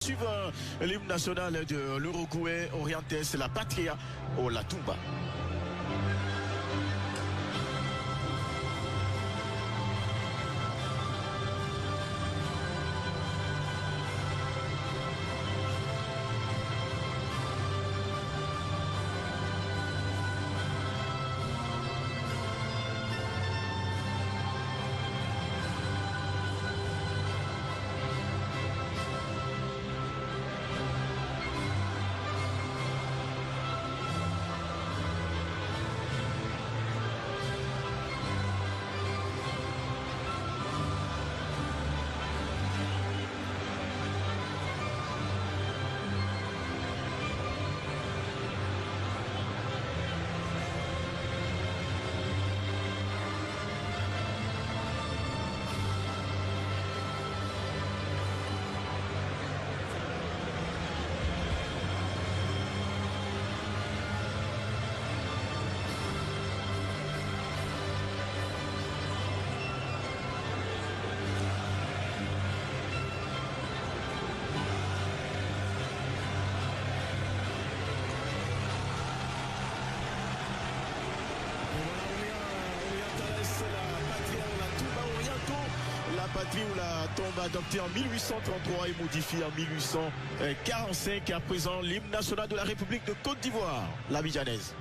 Suivant l'hymne national de l'Uruguay, Orientes, la Patria ou la Tumba. La patrie ou la tombe adoptée en 1833 et modifiée en 1845, à présent l'hymne national de la République de Côte d'Ivoire, l'Abidjanaise.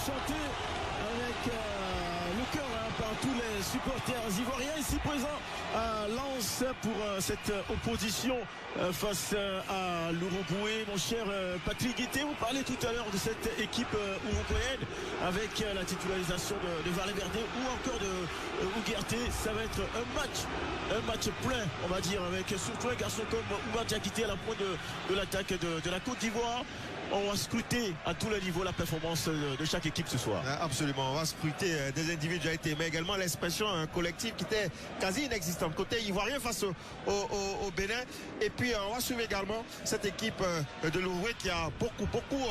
Chanté avec le cœur par tous les supporters ivoiriens ici présents à Lens pour cette opposition face à l'Uruguay. Mon cher Patrick Guité, vous parlez tout à l'heure de cette équipe uruguayenne avec la titularisation de Valverde ou encore de Ugarte. Ça va être un match plein, on va dire, avec surtout un garçon comme Oumar Diakité à la pointe de l'attaque de la Côte d'Ivoire. On va scruter à tous les niveaux la performance de chaque équipe ce soir. Absolument, on va scruter des individualités, mais également l'expression collective qui était quasi inexistante côté ivoirien face au Bénin. Et puis on va suivre également cette équipe de l'Uruguay qui a beaucoup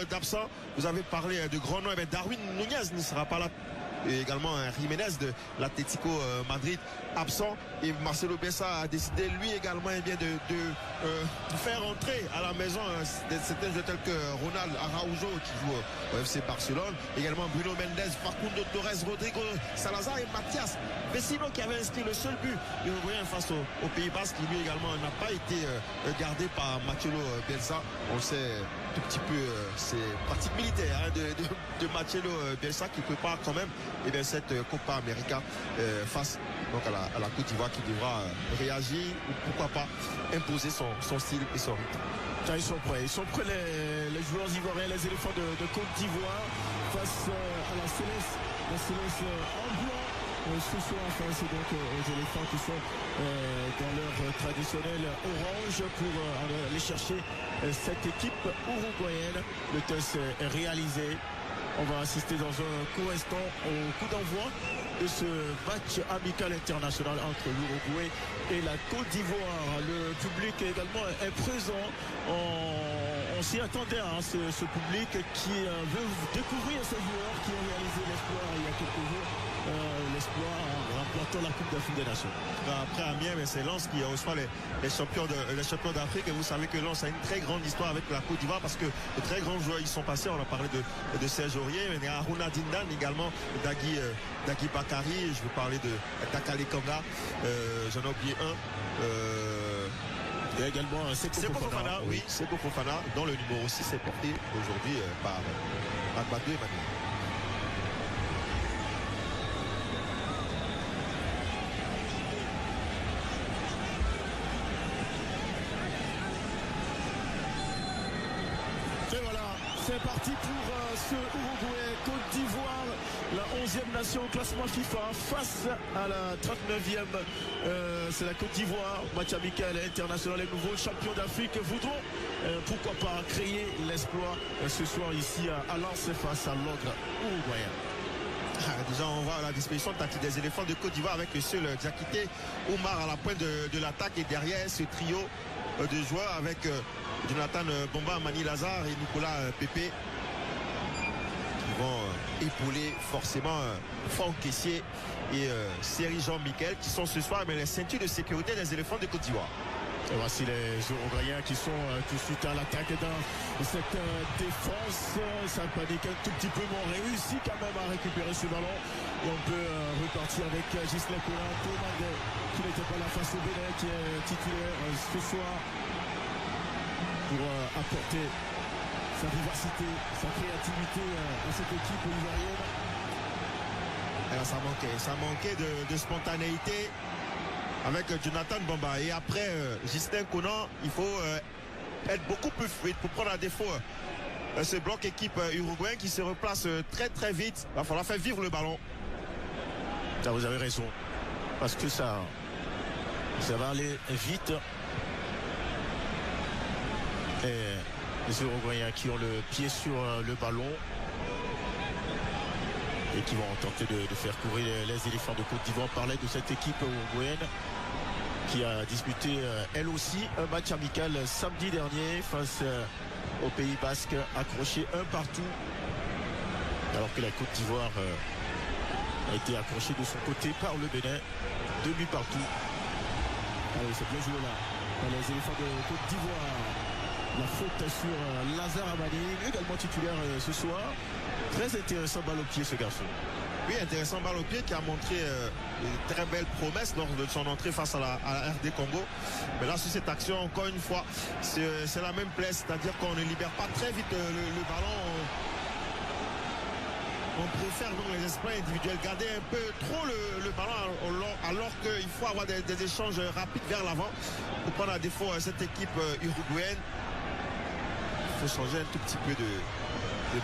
d'absents. Vous avez parlé de grands noms, mais Darwin Nunez ne sera pas là. Et également Jiménez de l'Atlético Madrid absent, et Marcelo Bielsa a décidé lui également de faire entrer à la maison certains jeux tels que Ronald Araujo qui joue au FC Barcelone, également Bruno Mendes, Facundo Torres, Rodrigo Salazar et Mathias Vecino qui avait inscrit le seul but uruguayen face au Pays Basque, qui lui également n'a pas été gardé par Marcelo Bielsa. On sait tout petit peu ses pratiques militaires de Marcelo Bielsa qui prépare quand même cette Copa América face donc à la Côte d'Ivoire qui devra réagir ou pourquoi pas imposer son style et son rythme. Ils sont prêts les joueurs ivoiriens, les éléphants de Côte d'Ivoire face à la Céleste en blanc. Ce soir face donc aux éléphants qui sont dans leur traditionnel orange pour aller chercher cette équipe uruguayenne. Le test est réalisé. On va assister dans un court instant au coup d'envoi de ce match amical international entre l'Uruguay et la Côte d'Ivoire. Le public également est présent. On s'y attendait, ce public qui veut découvrir ces joueurs qui ont réalisé l'espoir il y a quelques jours. L'espoir en remportant la Coupe d'Afrique des Nations. Après Amiens, mais c'est Lens qui reçoit les champions d'Afrique, et vous savez que Lens a une très grande histoire avec la Côte d'Ivoire parce que de très grands joueurs y sont passés. On a parlé de Serge Aurier, mais il y a Aruna Dindan également, Dagui Bakari, je veux parler de Takale Kanga, j'en ai oublié un. Il y a également Seko Fofana, oui, Seko Fofana, dont le numéro 6 est porté aujourd'hui par Agbadou Emmanuel. C'est parti pour ce Uruguay-Côte d'Ivoire, la 11e nation au classement FIFA face à la 39e. C'est la Côte d'Ivoire, match amical international. Les nouveaux champions d'Afrique voudront, pourquoi pas, créer l'exploit ce soir ici à Lens face à l'ogre uruguayen. Déjà, on voit la disposition tactique des éléphants de Côte d'Ivoire avec le seul Diakité Oumar à la pointe de l'attaque et derrière ce trio de joueurs avec Jonathan Bomba, Mani Lazare et Nicolas Pépé qui vont épauler forcément Franck Kessié et Seri Jean-Michel qui sont ce soir mais les ceintures de sécurité des éléphants de Côte d'Ivoire. Et voici les Uruguayens qui sont tout de suite à l'attaque dans cette défense. Ça panique un tout petit peu, mais on réussit quand même à récupérer ce ballon. Et on peut repartir avec Gislain Konan, qui n'était pas là face au Bénin, qui est titulaire ce soir pour apporter sa vivacité, sa créativité à cette équipe ivoirienne. Alors ça manquait de spontanéité avec Jonathan Bomba. Et après Gislain Konan, il faut être beaucoup plus fluide pour prendre à défaut ce bloc équipe uruguayen qui se replace très très vite. Il va falloir faire vivre le ballon. Là, vous avez raison. Parce que ça va aller vite. Et les Uruguayens qui ont le pied sur le ballon et qui vont tenter de faire courir les éléphants de Côte d'Ivoire. On parlait de cette équipe uruguayenne qui a disputé elle aussi un match amical samedi dernier face au Pays Basque, accroché un partout, alors que la Côte d'Ivoire a été accrochée de son côté par le Bénin, 2 buts partout. Allez, c'est bien joué là par les éléphants de Côte d'Ivoire. La faute sur Lazare Amani, également titulaire ce soir. Très intéressant balle au pied ce garçon. Oui, intéressant balle au pied qui a montré une très belle promesse lors de son entrée face à la RD Congo. Mais là, sur cette action, encore une fois, c'est la même place, c'est-à-dire qu'on ne libère pas très vite le ballon. On préfère donc les esprits individuels garder un peu trop le ballon alors qu'il faut avoir des échanges rapides vers l'avant pour prendre à défaut cette équipe uruguayenne. Il faut changer un tout petit peu de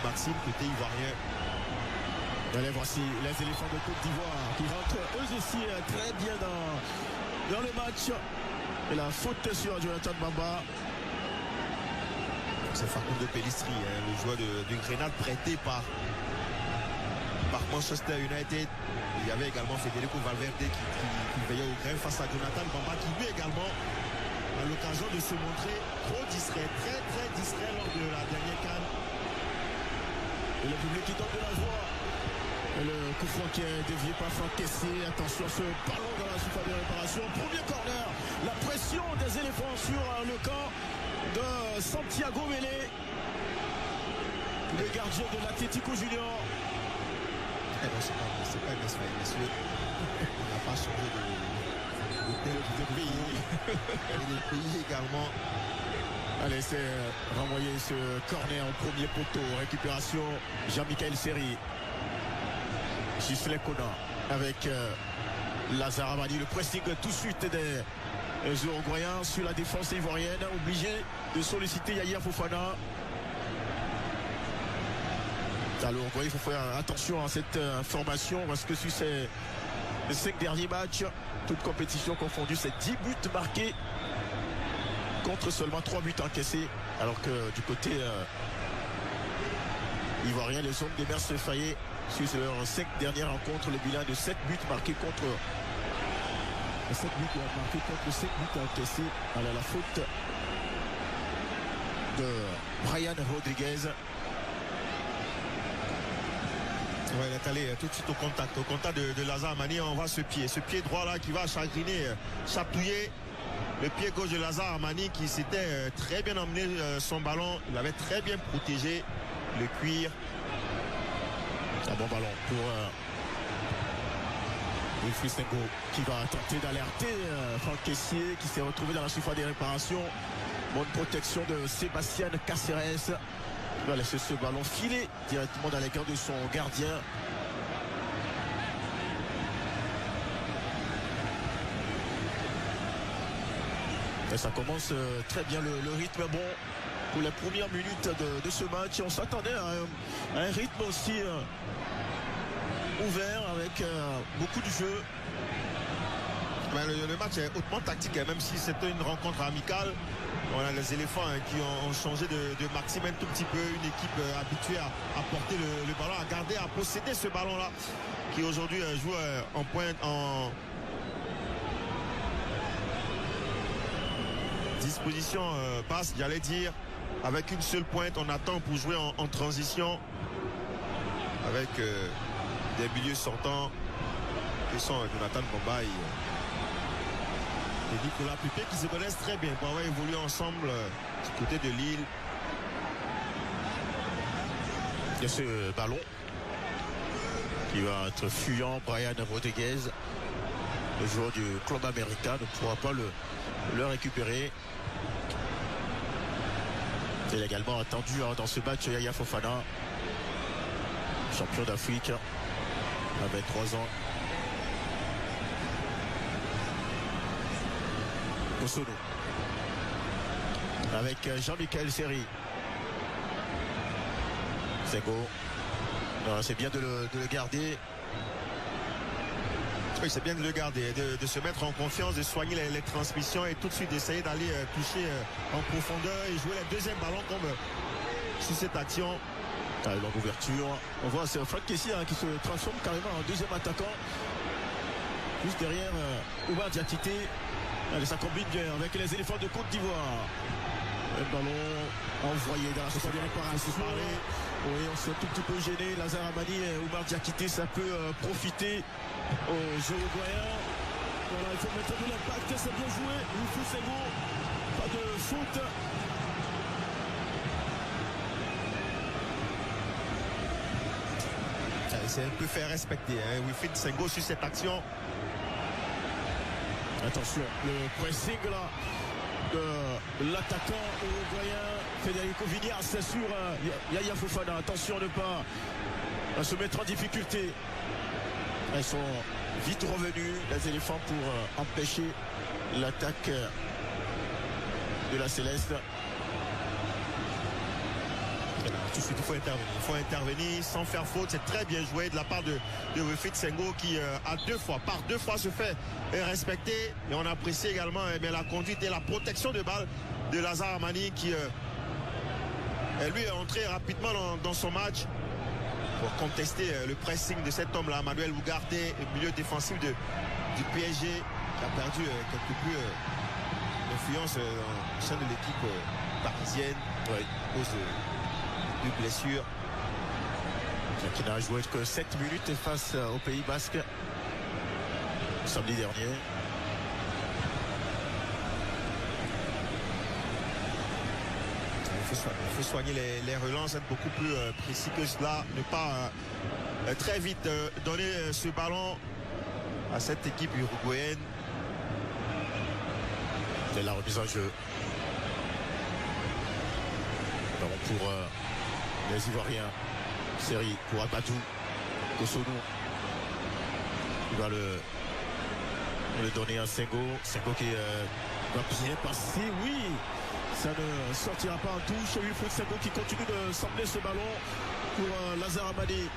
Maxime côté ivoirien. Allez, voici les éléphants de Côte d'Ivoire qui rentrent eux aussi très bien dans le match. Et la faute sur Jonathan Bamba. C'est Facundo Pellistri, le joueur de Grenade prêté par Manchester United. Il y avait également Federico Valverde qui veillait au grain face à Jonathan Bamba qui lui également a l'occasion de se montrer trop distrait, très très distrait lors de la dernière CAN. Et le public qui donne de la joie. Et le coup franc qui est dévié par Franck Kessié. Attention à ce ballon dans la surface de réparation. Premier corner. La pression des éléphants sur le camp de Santiago Mélé, le gardien de l'Atlético Junior. C'est pas monsieur. On n'a pas changé de pays. Et de pays également. Allez, c'est renvoyer ce corner en premier poteau. Récupération Jean-Michel Seri. Gislain Konan avec Lazare Amani. Le pressing tout de suite des Uruguayens sur la défense ivoirienne. Obligé de solliciter Yaya Fofana. Alors, il faut faire attention à cette formation parce que sur ces 5 derniers matchs, toute compétition confondue, c'est 10 buts marqués contre seulement 3 buts encaissés. Alors que du côté ivoirien, les hommes des Mers Faye sur leurs 5 dernières rencontres, le bilan de 7 buts marqués contre 7 buts marqués contre 5 buts encaissés. Alors la faute de Brian Rodriguez. Ouais, il est allé tout de suite au contact de Lazare Amani. On voit ce pied droit là qui va chagriner, chatouiller le pied gauche de Lazare Amani qui s'était très bien emmené son ballon. Il avait très bien protégé le cuir. Un bon ballon pour Wilfried Senghor qui va tenter d'alerter Franck Kessié qui s'est retrouvé dans la surface des réparations. Bonne protection de Sébastien Caceres. Il va laisser ce ballon filer directement dans les gants de son gardien. Et ça commence très bien, le rythme est bon. pour les premières minutes de ce match. On s'attendait à un rythme aussi ouvert avec beaucoup de jeux. Ben, le match est hautement tactique, hein, même si c'était une rencontre amicale. On a les éléphants qui ont changé de maxime un tout petit peu. Une équipe habituée à porter le ballon, à garder, à posséder ce ballon-là, qui aujourd'hui joue en pointe, en disposition basse, j'allais dire, avec une seule pointe. On attend pour jouer en transition avec des milieux sortants qui sont Jonathan Bombay et Nicolas Pupé, qui se connaissent très bien pour avoir évolué ensemble du côté de Lille. Il y a ce ballon qui va être fuyant. Brian Rodriguez, le joueur du club américain, ne pourra pas le récupérer. Il est également attendu dans ce match Yaya Fofana, champion d'Afrique à 23 ans. Kosono avec Jean-Michel Seri. Sengo, c'est bien de le garder. Oui, c'est bien de le garder, de se mettre en confiance, de soigner les transmissions et tout de suite d'essayer d'aller toucher en profondeur et jouer le deuxième ballon comme sur cette action. Longue ouverture. On voit c'est Franck Kessie qui se transforme carrément en deuxième attaquant. Juste derrière Oumar Diakité. Allez, ça combine bien avec les éléphants de Côte d'Ivoire. Le ballon envoyé dans la surface de réparation. Oui, on s'est un tout petit peu gêné. Lazare Amani et Oumar Diakité, ça peut profiter aux Uruguayens. Voilà, il faut mettre de l'impact, c'est bien joué. Oufou Sengo, pas de faute. C'est un peu faire respecter Wilfried Sengo sur cette action. Attention, le pressing là de l'attaquant uruguayen Federico Viñas, c'est sur Yaya Fofana. Attention de ne pas se mettre en difficulté. Ils sont vite revenus, les éléphants, pour empêcher l'attaque de la Céleste. Tout de suite, il faut intervenir sans faire faute. C'est très bien joué de la part de Wilfried Sengo qui par deux fois se fait respecter. Et on apprécie également la conduite et la protection de balle de Lazare Amani qui lui est entré rapidement dans son match pour contester le pressing de cet homme-là, Manuel Ugarte, milieu défensif du PSG, qui a perdu quelque peu l'influence au sein de l'équipe parisienne à cause de blessure. Qui n'a joué que 7 minutes face au Pays Basque samedi dernier. Il faut soigner les relances, être beaucoup plus précis que cela, ne pas très vite donner ce ballon à cette équipe uruguayenne. C'est la remise en jeu. Pour les Ivoiriens. Série pour Abatou. Kosono. Il va le donner à Sengo. Sengo qui va bien passer. Oui, ça ne sortira pas en touche. Wilfried Sengo qui continue de sembler ce ballon pour Lazare Amani.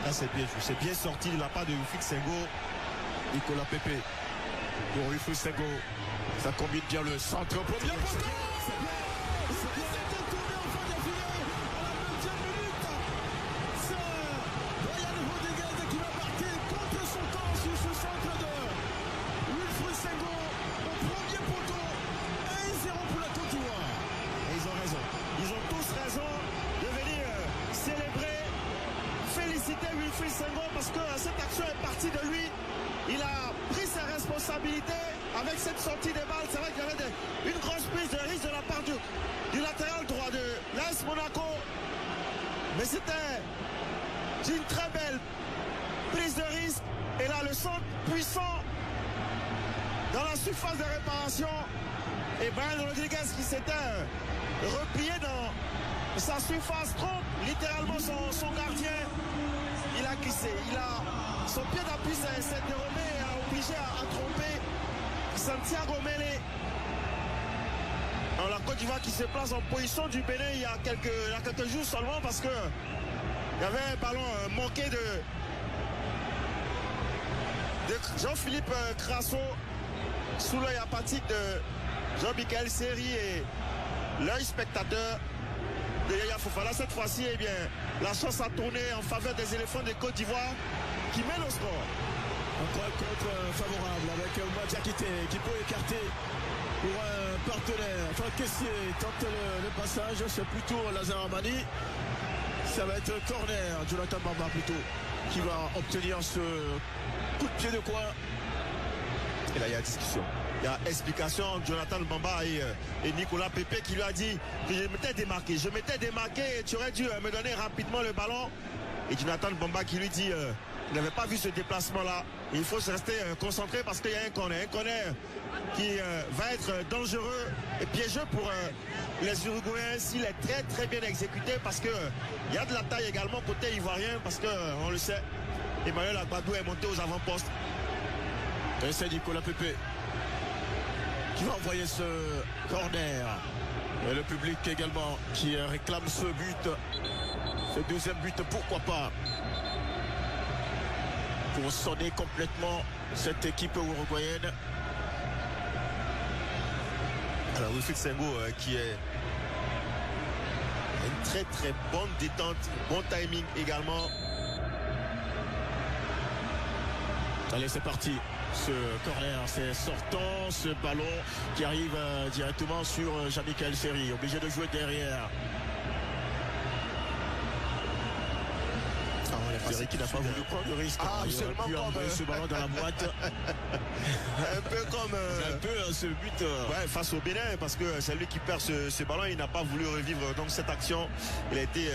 Là, c'est bien joué. C'est bien sorti de la part de Wilfried Sengo. Nicolas Pépé pour Wilfried Sengo. Ça combine bien le centre. Premier poteau. Wilfried Sengo, parce que cette action est partie de lui. Il a pris ses responsabilités avec cette sortie des balles. C'est vrai qu'il y avait une grosse prise de risque de la part du latéral droit de l'AS Monaco. Mais c'était une très belle prise de risque. Et là, le centre puissant dans la surface de réparation. Et Brian Rodriguez qui s'était replié dans sa surface, trompe littéralement son gardien. Il a glissé, son pied d'appui s'est dérobé et a obligé à tromper Santiago Mele. Alors, la Côte d'Ivoire qui se place en position du Bénin il y a quelques jours seulement parce que il y avait un ballon manqué de Jean-Philippe Crasso sous l'œil apathique de Jean-Michel Seri et l'œil spectateur de Yaya Fofana. Cette fois-ci, eh bien, la chance a tourné en faveur des éléphants de Côte d'Ivoire qui mènent au score. Encore un contre favorable avec Oumar Diakité qui peut écarter pour un partenaire. Enfin, Kessié tente le passage, c'est plutôt Lazare Amani. Ça va être corner, Jonathan Bamba plutôt, qui va obtenir ce coup de pied de coin. Et là, il y a discussion. Il y a explication entre Jonathan Bamba et Nicolas Pepe qui lui a dit que je m'étais démarqué. Et tu aurais dû me donner rapidement le ballon. Et Jonathan Bamba qui lui dit qu'il n'avait pas vu ce déplacement-là. Il faut se rester concentré parce qu'il y a un corner. Un corner qui va être dangereux et piégeux pour les Uruguayens s'il est très très bien exécuté parce qu'il y a de la taille également côté ivoirien parce qu'on le sait. Emmanuel Agbadou est monté aux avant-postes. Et c'est Nicolas Pepe qui va envoyer ce corner. Et le public également qui réclame ce but. Ce deuxième but, pourquoi pas, pour sonner complètement cette équipe uruguayenne. Alors Wilfried Sengo qui est une très très bonne détente, bon timing également. Allez, c'est parti. Ce corner, c'est sortant, ce ballon qui arrive directement sur Jean-Michel Seri, obligé de jouer derrière. Seri qui n'a pas voulu prendre le risque. Il aurait pu envoyer ce ballon dans la boîte. Un peu comme ce but. Ouais, face au Bénin, parce que c'est lui qui perd ce ballon. Il n'a pas voulu revivre donc cette action. Il a été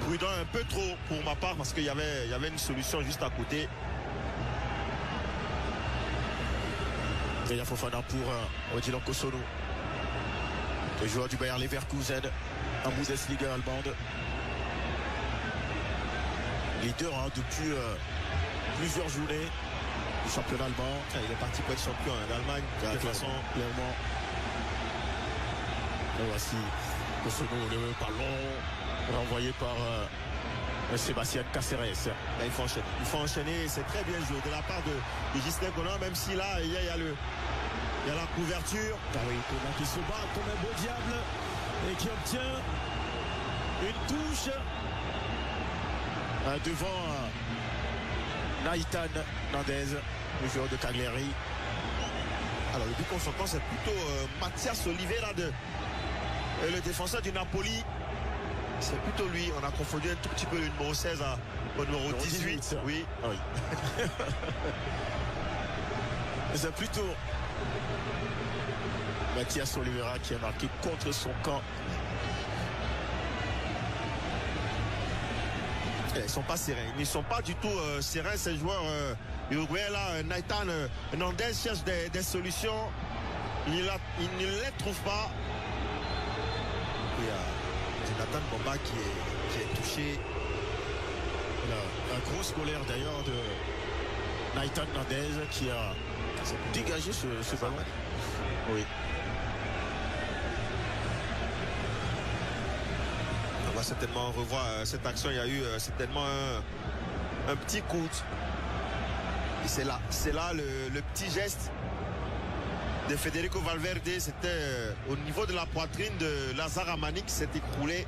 prudent un peu trop pour ma part parce qu'il y avait une solution juste à côté. Yaya Fofana pour Odilon Kosono, le joueur du Bayer Leverkusen en Bundesliga allemande. Leader depuis plusieurs journées du championnat allemand. Il est parti pour être champion d'Allemagne de toute façon. Clairement. Et voici Kosono, le ballon renvoyé par Sébastien Caceres. Là, il faut enchaîner. C'est très bien joué de la part de Gislain Conan, même si là il y a la couverture. Ah oui, Conan qui se bat comme un beau diable et qui obtient une touche devant Naïtan Nandez, le joueur de Cagliari. Alors le but conséquent, c'est plutôt Mathias Oliveira, le défenseur du Napoli. C'est plutôt lui. On a confondu un tout petit peu le numéro 16 au numéro 18. Oui. Ah oui. C'est plutôt Mathias Oliveira qui a marqué contre son camp. Ils ne sont pas sereins. Ils ne sont pas du tout sereins, ces joueurs uruguayens là. Naïtan Nandez cherche des solutions. Il ne les trouve pas. Il y a Jonathan Bamba qui est touché. Un gros scolaire d'ailleurs de Naïtan Nandez qui a dégagé ce ballon. Oui. On va certainement revoir cette action. Il y a eu certainement un petit coup. Et c'est là le petit geste de Federico Valverde. C'était au niveau de la poitrine de Lazare Amani qui s'est écroulé.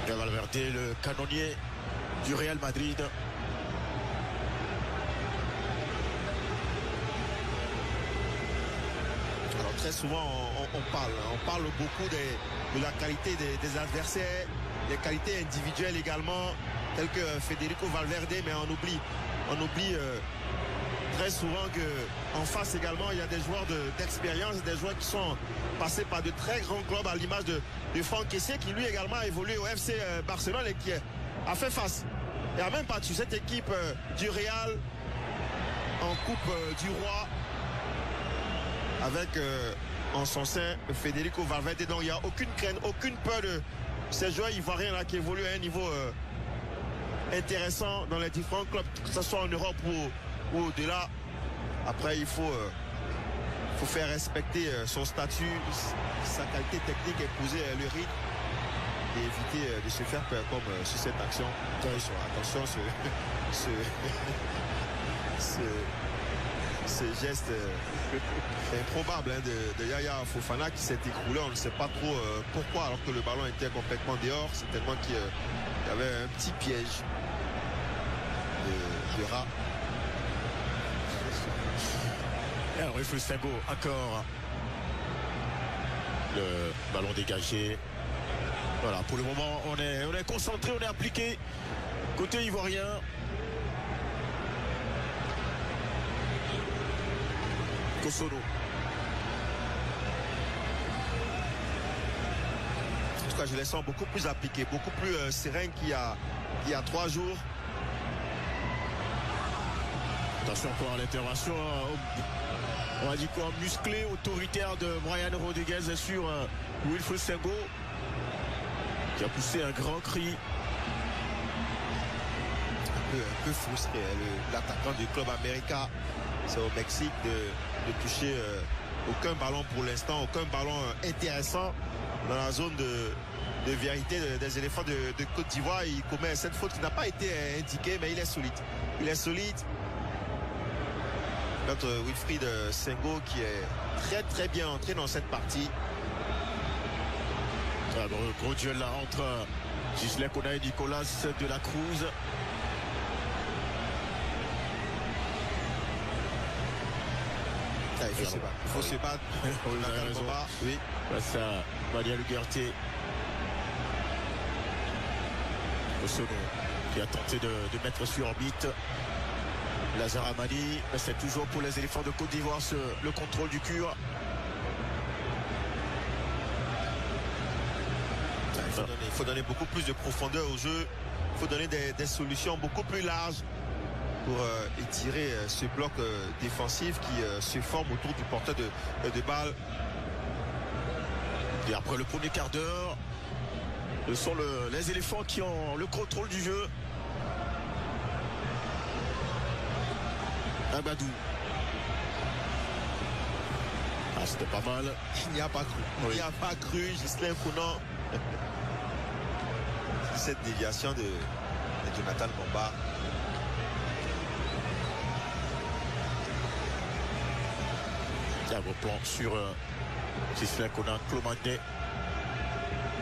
Et Valverde, le canonnier du Real Madrid. Alors très souvent on parle beaucoup de la qualité des adversaires, des qualités individuelles également, telles que Federico Valverde, mais on oublie très souvent qu'en face également il y a des joueurs d'expérience, des joueurs qui sont passés par de très grands clubs à l'image de Franck Kessié qui lui également a évolué au FC Barcelone et qui a fait face et a même battu cette équipe du Real en Coupe du Roi avec en son sein Federico Valverde. Donc il n'y a aucune crainte, aucune peur de ces joueurs ivoiriens là qui évoluent à un niveau intéressant dans les différents clubs, que ce soit en Europe ou au-delà. Après il faut faut faire respecter son statut, sa qualité technique et poser le rythme et éviter de se faire peur comme sur cette action. Attention, ce geste improbable de Yaya Fofana qui s'est écroulé. On ne sait pas trop pourquoi, alors que le ballon était complètement dehors. C'est tellement qu'il y avait un petit piège de rat. Et alors, Wilfried Sengo, encore le ballon dégagé. Voilà, pour le moment, on est concentré, on est appliqué. Côté ivoirien. Kosono. En tout cas, je les sens beaucoup plus appliqués, beaucoup plus sereins qu'il y a 3 jours. Attention encore à l'intervention, on va dire quoi, musclé, autoritaire de Brian Rodriguez sur Wilfried Sengo, qui a poussé un grand cri. Un peu frustré, l'attaquant du Club América, c'est au Mexique de toucher aucun ballon pour l'instant, aucun ballon intéressant dans la zone de vérité des éléphants de Côte d'Ivoire. Il commet cette faute qui n'a pas été indiquée, mais il est solide. Il est solide. Notre Wilfried Sengo qui est très très bien entré dans cette partie. Un gros duel là entre Gislain Kona et Nicolas de la Cruz. Il faut se battre. Vous avez raison. Oui. Face à Malia Lugarte. Au second, qui a tenté de mettre sur orbite Lazare Amani. C'est toujours pour les éléphants de Côte d'Ivoire le contrôle du cure. Il faut donner beaucoup plus de profondeur au jeu. Il faut donner des solutions beaucoup plus larges pour étirer ce bloc défensif qui se forme autour du porteur de balle. Et après le premier quart d'heure, ce sont les éléphants qui ont le contrôle du jeu. Amadou. Ah, c'était pas mal. Il n'y a pas cru. Oui. Il n'y a pas cru, Gislain Kona. Cette déviation de Jonathan Momba. Il y a un replan sur Gislain Kona, Clomandé.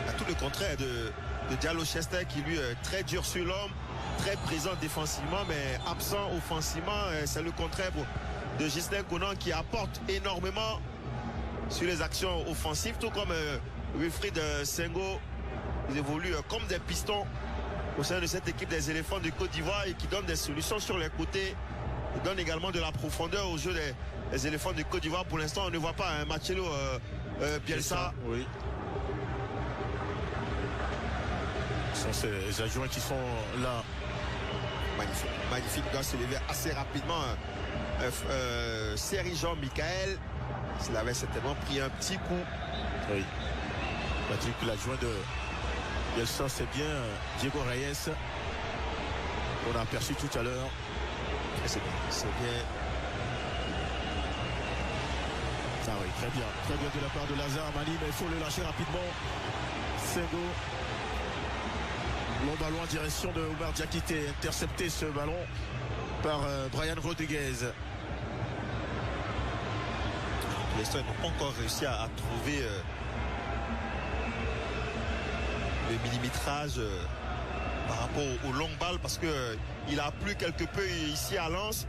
À tout le contraire de Diallo Chester qui lui est très dur sur l'homme, très présent défensivement mais absent offensivement. C'est le contraire de Gislain Kona qui apporte énormément sur les actions offensives, tout comme Wilfried Sengo. Ils évoluent comme des pistons au sein de cette équipe des éléphants de Côte d'Ivoire et qui donne des solutions sur les côtés. Ils donnent également de la profondeur au jeu des éléphants de Côte d'Ivoire. Pour l'instant, on ne voit pas un Marcelo Bielsa. Oui. Ce sont ces adjoints qui sont là. Magnifique. Magnifique. Il doit se lever assez rapidement. Série Jean-Michael. Il avait certainement pris un petit coup. Oui. Patrick, l'adjoint de Bielsa, c'est bien Diego Reyes. On a aperçu tout à l'heure. C'est bien. C'est bien. Ah oui, très bien. Très bien de la part de Lazare Amani, mais il faut le lâcher rapidement. Sengo. Long ballon en direction de Oumar Diakité. Intercepté ce ballon par Brian Rodriguez. Pour l'instant, ils n'ont pas encore réussi à trouver le millimétrage par rapport aux longues balles parce que il a plu quelque peu ici à Lens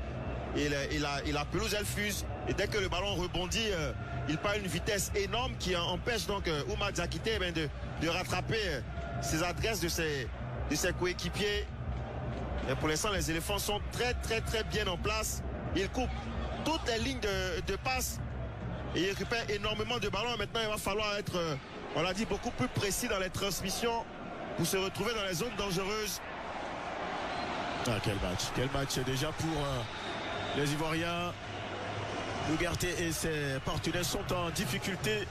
et la pelouse elle fuse et dès que le ballon rebondit il part une vitesse énorme qui empêche donc Oumar Diakité de rattraper ses adresses de ses coéquipiers. Et pour l'instant les éléphants sont très très très bien en place. Ils coupent toutes les lignes de passe et ils récupèrent énormément de ballons. Maintenant il va falloir être on l'a dit beaucoup plus précis dans les transmissions pour se retrouver dans les zones dangereuses. Ah, quel match déjà pour les Ivoiriens. Lugarte et ses partenaires sont en difficulté.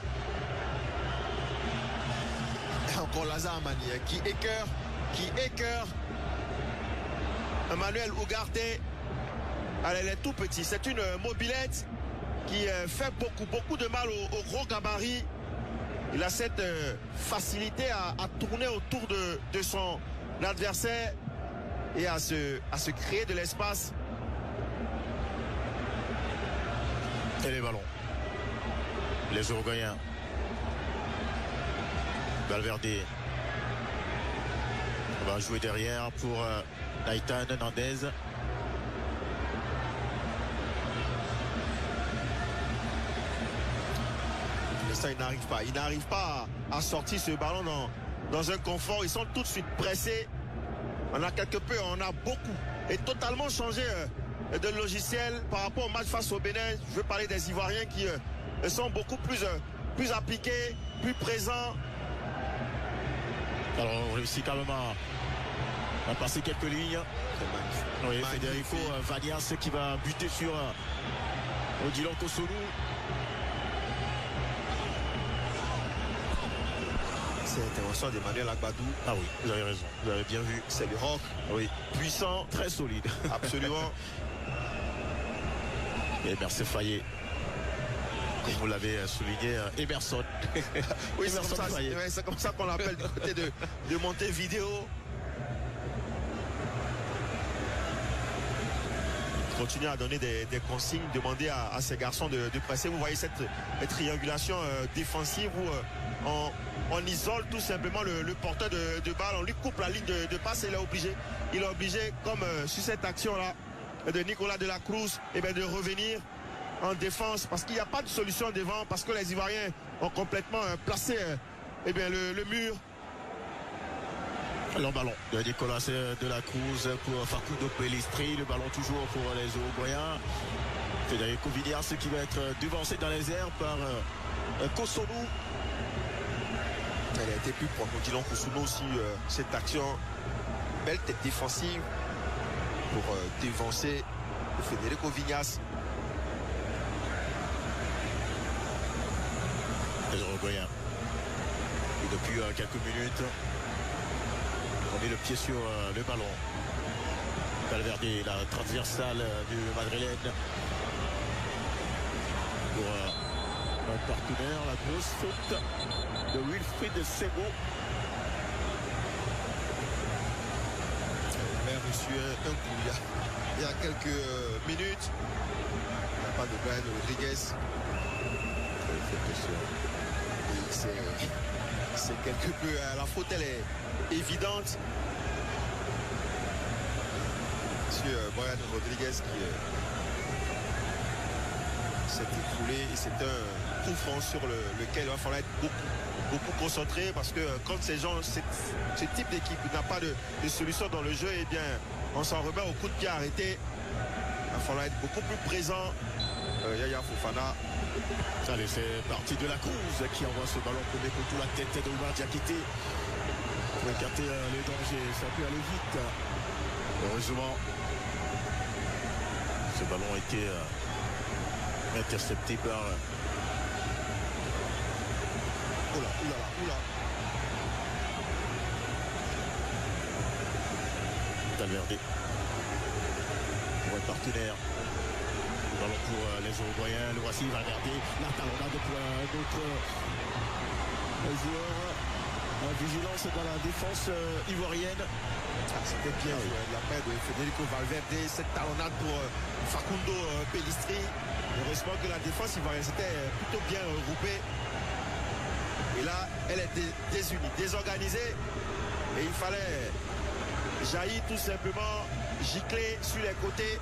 Et encore Lazare Amani qui écœure Emmanuel Ugarte. Elle est tout petit, c'est une mobilette qui fait beaucoup de mal au gros gabarit. Il a cette facilité à tourner autour de son adversaire et à se créer de l'espace. Et les ballons. Les Uruguayens. Valverde. On va jouer derrière pour Nathan Hernandez. Mais ça, il n'arrive pas à sortir ce ballon dans un confort. Ils sont tout de suite pressés. On a quelque peu, on a beaucoup et totalement changé de logiciel par rapport au match face au Bénin. Je veux parler des Ivoiriens qui sont beaucoup plus appliqués, plus présents. Alors on réussit quand même à passer quelques lignes. Oui, Federico Vanias qui va buter sur Odilon Kosonou. C'est l'intervention d'Emmanuel Agbadou. Ah oui, vous avez raison, vous avez bien vu. C'est le rock. Oui, Puissant. très solide. Absolument. Et Emerson Fayet. Comme vous l'avez souligné, Emerson. Oui, Emerson Fayet. c'est comme ça qu'on l'appelle du côté de Montevideo. Il continue à donner des consignes, demander à ces garçons de presser. Vous voyez cette triangulation défensive où on isole tout simplement le porteur de balle. On lui coupe la ligne de passe et il est obligé, comme sur cette action-là de Nicolas de la Cruz, de revenir en défense parce qu'il n'y a pas de solution devant, parce que les Ivoiriens ont complètement placé le mur. Le ballon de Nicolas de la Cruz pour Facundo Pellistri. Le ballon toujours pour les Uruguayens. Federico Vinias qui va être devancé dans les airs par Kosonou. Elle a été plus propre. Odilon Kosonou aussi, cette action. Belle tête défensive pour dévancer Federico Vinias. Les Uruguayens. Et depuis quelques minutes, on met le pied sur le ballon. Valverde, la transversale du Madrilène. Pour un partenaire, la grosse faute de Wilfried Sego. Il a reçu un coup il y a quelques minutes. Il n'y a pas de Brian Rodriguez. C'est quelque peu, la faute elle est évidente sur Brian Rodriguez qui s'est écroulé et c'est un coup franc sur lequel il va falloir être beaucoup concentré parce que quand ce type d'équipe n'a pas de solution dans le jeu, eh bien on s'en remet au coup de pied arrêté. Il va falloir être beaucoup plus présent. Yaya Fofana. Allez, c'est parti de la Cruz qui envoie ce ballon premier coup la tête de Oumar Diakité pour écarter les dangers. Ça peut aller vite. Heureusement, ce ballon a été intercepté par Oula. Valverde pour un partenaire. Ballon pour les Uruguayens. Le voici, il va regarder la talonnade pour un autre joueur. Vigilance dans la défense ivoirienne. C'était bien joué de la part de Federico Valverde. Cette talonnade pour Facundo Pellistri. Heureusement que la défense ivoirienne s'était plutôt bien regroupée. Et là, elle est désunie, désorganisée. Et il fallait jaillir tout simplement, gicler sur les côtés.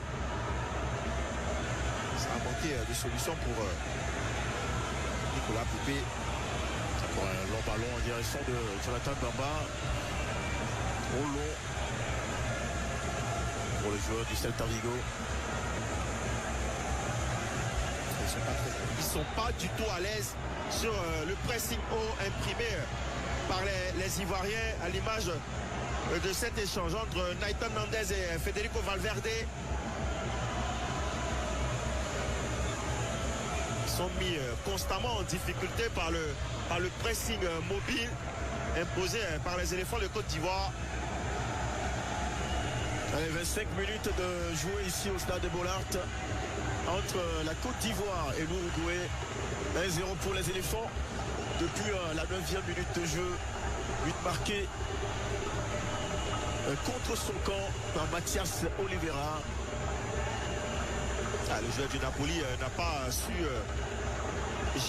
Ça a manqué de solution pour Nicolas Poupé. Encore un long ballon en direction de Jonathan Bamba. Trop long pour les joueurs du Celta Vigo. Ils sont pas du tout à l'aise sur le pressing haut imprimé par les Ivoiriens à l'image de cet échange entre Nathan Hernandez et Federico Valverde. Sont mis constamment en difficulté par le pressing mobile imposé par les éléphants de Côte d'Ivoire. Allez, 25 minutes de jouer ici au stade de Bollaert. entre la Côte d'Ivoire et l'Uruguay. 1-0 pour les éléphants. Depuis la 9e minute de jeu, but marqué contre son camp par Mathias Oliveira. Le joueur du Napoli n'a pas su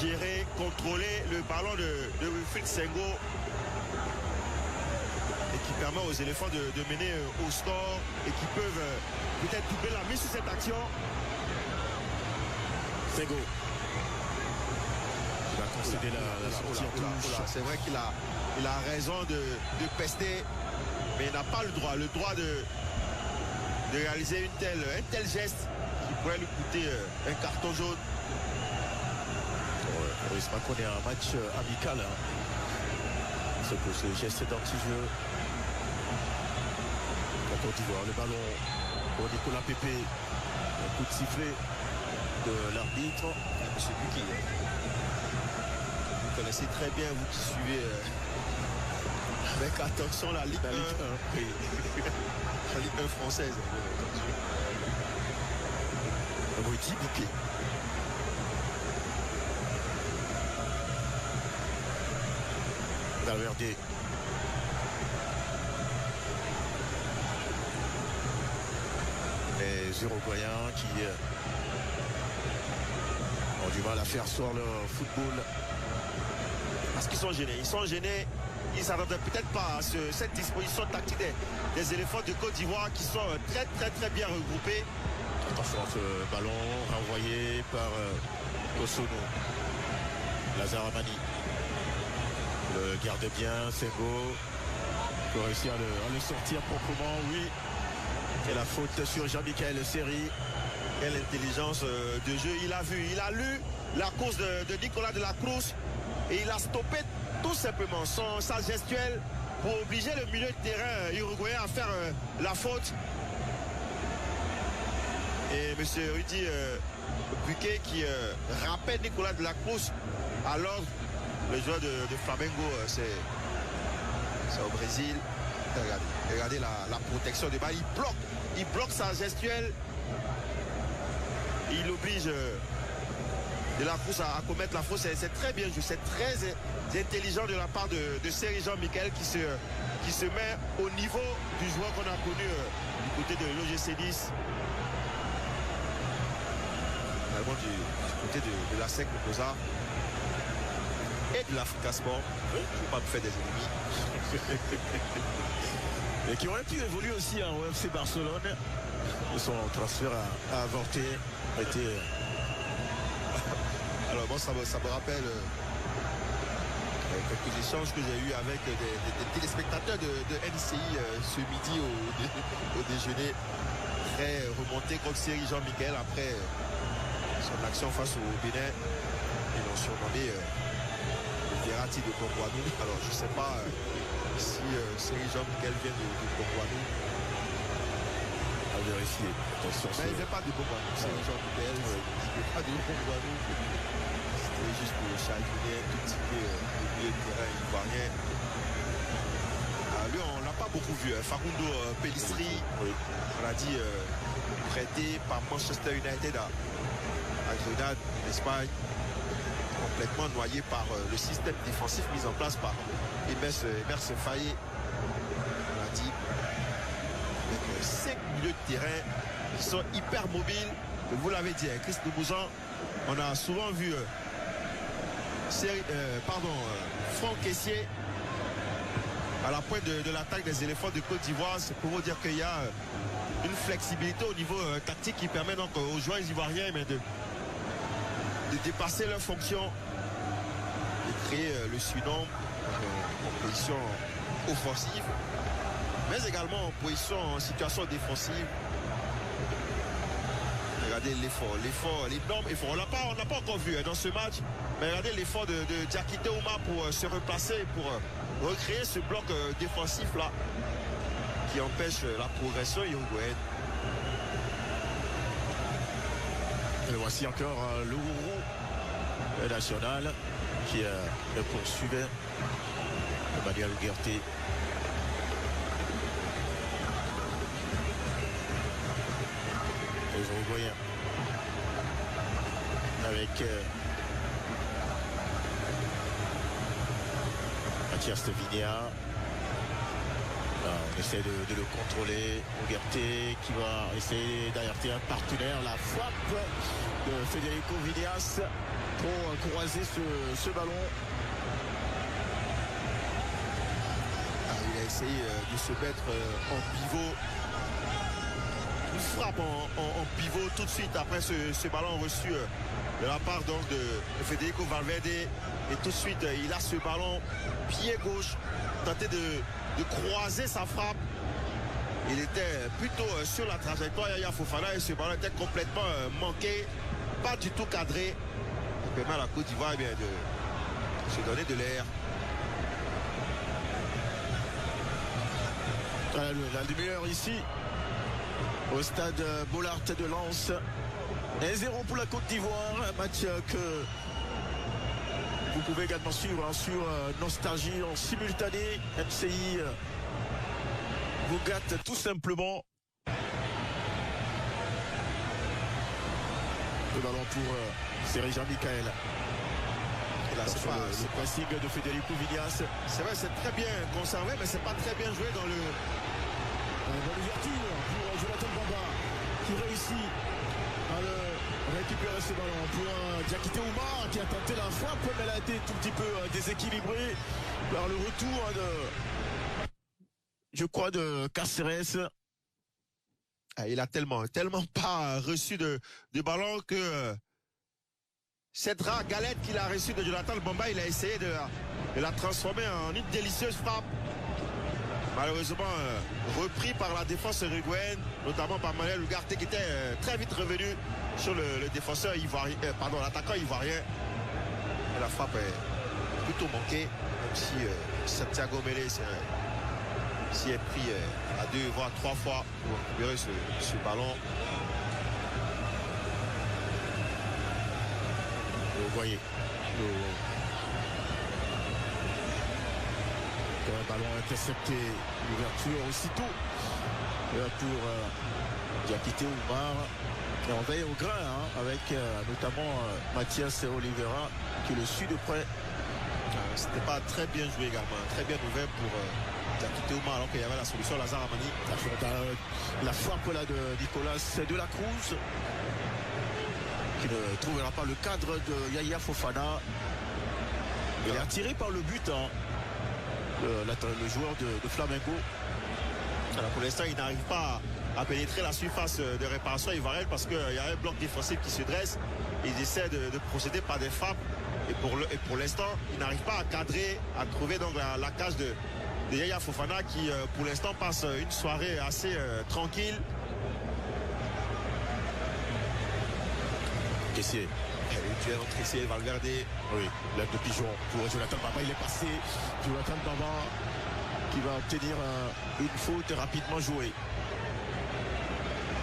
gérer, contrôler le ballon de Wilfried Sengo et qui permet aux éléphants de mener au score et qui peuvent peut-être doubler la mise sur cette action. Sengo il a concédé la sortie en touche. C'est vrai qu'il a raison de pester, mais il n'a pas le droit de réaliser un tel geste qui pourrait lui coûter un carton jaune. On risque pas qu'on ait un match amical. C'est pour ce geste d'anti-jeu. La Côte d'Ivoire, le ballon pour Nicolas Pépé. Un coup de sifflet de l'arbitre. Monsieur Buki, vous connaissez très bien, vous qui suivez avec attention la Ligue 1. Oui. La Ligue 1 française. Rudy Bouquet. Valverde. Les Uruguayens qui ont du mal à faire soir le football. Parce qu'ils sont gênés. Ils ne s'attendaient peut-être pas à cette disposition tactique des éléphants de Côte d'Ivoire qui sont très bien regroupés. Attention à ce ballon renvoyé par Kosono. Lazare Amani. Le garde bien, Sengo. Il peut réussir à le sortir proprement, oui. Et la faute sur Jean-Michel Seri. Quelle intelligence de jeu. Il a lu la course de Nicolas de la Cruz et il a stoppé tout simplement sa gestuelle pour obliger le milieu de terrain uruguayen à faire la faute. Et M. Rudy Buquet qui rappelle Nicolas de la Cruz alors le joueur de Flamengo, c'est au Brésil. Regardez la protection de balle. Il bloque sa gestuelle. Il oblige de la Cruz à commettre la faute. C'est très bien joué. C'est très intelligent de la part de Seri Jean-Michel qui se met au niveau du joueur qu'on a connu du côté de l'OGC Nice. Également du côté de la SEC Mokosa et de l'Africa Sport. Je ne veux pas me faire des ennemis. Et qui aurait pu évoluer aussi au FC Barcelone. Son transfert a avorté. Alors moi ça me rappelle quelques échanges que j'ai eu avec des téléspectateurs de NCI ce midi au déjeuner. Très remonté contre Seri Jean-Michel après son action face au Bénin. Ils l'ont surnommé Verratti de Kongwanou. Alors je ne sais pas si Seri Jean-Michel vient de Kongwanou. À vérifier. Attention, mais il ne fait pas de Kongwanou. Seri Jean-Michel, il ne fait pas de Kongwanou. C'était juste pour chaliner un tout petit peu le milieu de terrain ivoirien. Lui, on ne l'a pas beaucoup vu. Facundo Pellistri, oui. On l'a dit, prêté par Manchester United à Grenade, en Espagne, complètement noyé par le système défensif mis en place par Emerse Faye. On l'a dit, avec 5 milieux de terrain qui sont hyper mobiles. Vous l'avez dit, Chris Ndoumbouzan, on a souvent vu Franck Kessié à la pointe de l'attaque des éléphants de Côte d'Ivoire. C'est pour vous dire qu'il y a une flexibilité au niveau tactique qui permet donc aux joueurs ivoiriens de dépasser leurs fonctions, de créer le surnombre en position offensive, mais également en situation défensive. Regardez l'énorme effort. On n'a pas encore vu dans ce match, mais regardez l'effort de Diakité Ouma pour se replacer, pour recréer ce bloc défensif là qui empêche la progression uruguayenne. Et voici encore l'Ouro national qui le poursuivait Emmanuel Ugarte. Les Uruguayens. avec Mathias Vignard. On essaie de le contrôler. Ougarté qui va essayer d'alerter un partenaire. La frappe de Federico Vignas pour croiser ce ballon. Il a essayé de se mettre en pivot. Une frappe en pivot tout de suite après ce ballon reçu de la part donc de Federico Valverde. Et tout de suite, il a ce ballon pied gauche, tenté de croiser sa frappe. Il était plutôt sur la trajectoire Yaya Fofana et ce ballon était complètement manqué, pas du tout cadré. Il permet à la Côte d'Ivoire de se donner de l'air. La demi-heure ici au stade Bollard de Lens. 1-0 pour la Côte d'Ivoire, un match que vous pouvez également suivre sur Nostalgie en simultané. MCI vous gâte tout simplement. Le ballon pour Serge Jean-Michael. C'est le pressing de Federico Vignas. C'est vrai, c'est très bien conservé, mais c'est pas très bien joué dans le. L'ouverture pour Jonathan Bamba qui réussit à le récupérer ce ballon pour Diakité Oumar qui a tenté la frappe, mais elle a été tout petit peu déséquilibrée par le retour de Cáceres. Il a tellement pas reçu de ballon que cette rare galette qu'il a reçue de Jonathan Bamba, il a essayé de la transformer en une délicieuse frappe. Malheureusement repris par la défense uruguayenne, notamment par Manuel Ugarte qui était très vite revenu sur le défenseur ivoirien, l'attaquant ivoirien. Et la frappe est plutôt manquée, même si Santiago Mele s'y est pris à 2 voire 3 fois pour récupérer ce ballon. Vous voyez. Un ballon intercepté, l'ouverture aussitôt pour Diakité Oumar. Et on veille au grain avec notamment Mathias Oliveira qui le suit de près. C'était pas très bien joué également, très bien ouvert pour Diakité Oumar alors qu'il y avait la solution Lazare Amani. La frappe là de Nicolas de la Cruz qui ne trouvera pas le cadre de Yaya Fofana. Il est attiré par le but. Le joueur de Flamengo. Alors pour l'instant, il n'arrive pas à pénétrer la surface de réparation ivoirienne parce qu'il y a un bloc défensif qui se dresse. Ils essaient de procéder par des frappes. Et pour l'instant, il n'arrive pas à cadrer, à trouver donc la cage de Yaya Fofana qui pour l'instant passe une soirée assez tranquille. Caissier. Le duel entre Caissier et Valverde. Oui, l'aide de pigeon pour Jonathan Bamba, il est passé. Jonathan Bamba qui va obtenir une faute rapidement jouée.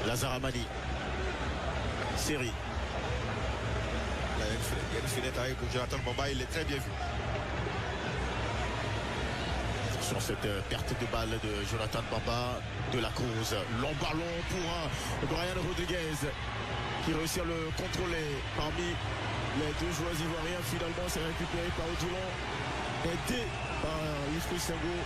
Lazare Amani. Série. Il y a une fenêtre avec Jonathan Bamba, il est très bien vu. Sur cette perte de balle de Jonathan Bamba, de la Cruz. Long ballon pour Brian Rodriguez qui réussit à le contrôler parmi les deux joueurs ivoiriens. Finalement, c'est récupéré par Odilon, aidé par Wilfried Senghor.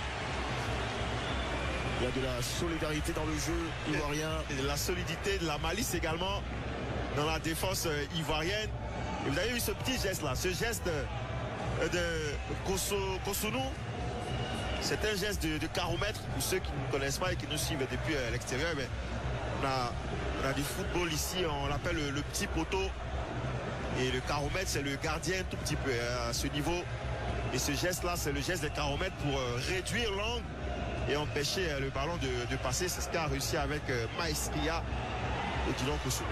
Il y a de la solidarité dans le jeu ivoirien. Et de la solidité, de la malice également dans la défense ivoirienne. Et vous avez vu ce petit geste là, ce geste de Kosunu. C'est un geste de caromètre pour ceux qui ne connaissent pas et qui nous suivent depuis l'extérieur. Mais on a du football ici, on l'appelle le petit poteau. Et le caromètre, c'est le gardien tout petit peu à ce niveau. Et ce geste-là, c'est le geste des caromètres pour réduire l'angle et empêcher le ballon de passer. C'est ce qu'a réussi avec Maestria Odilon Kosunu.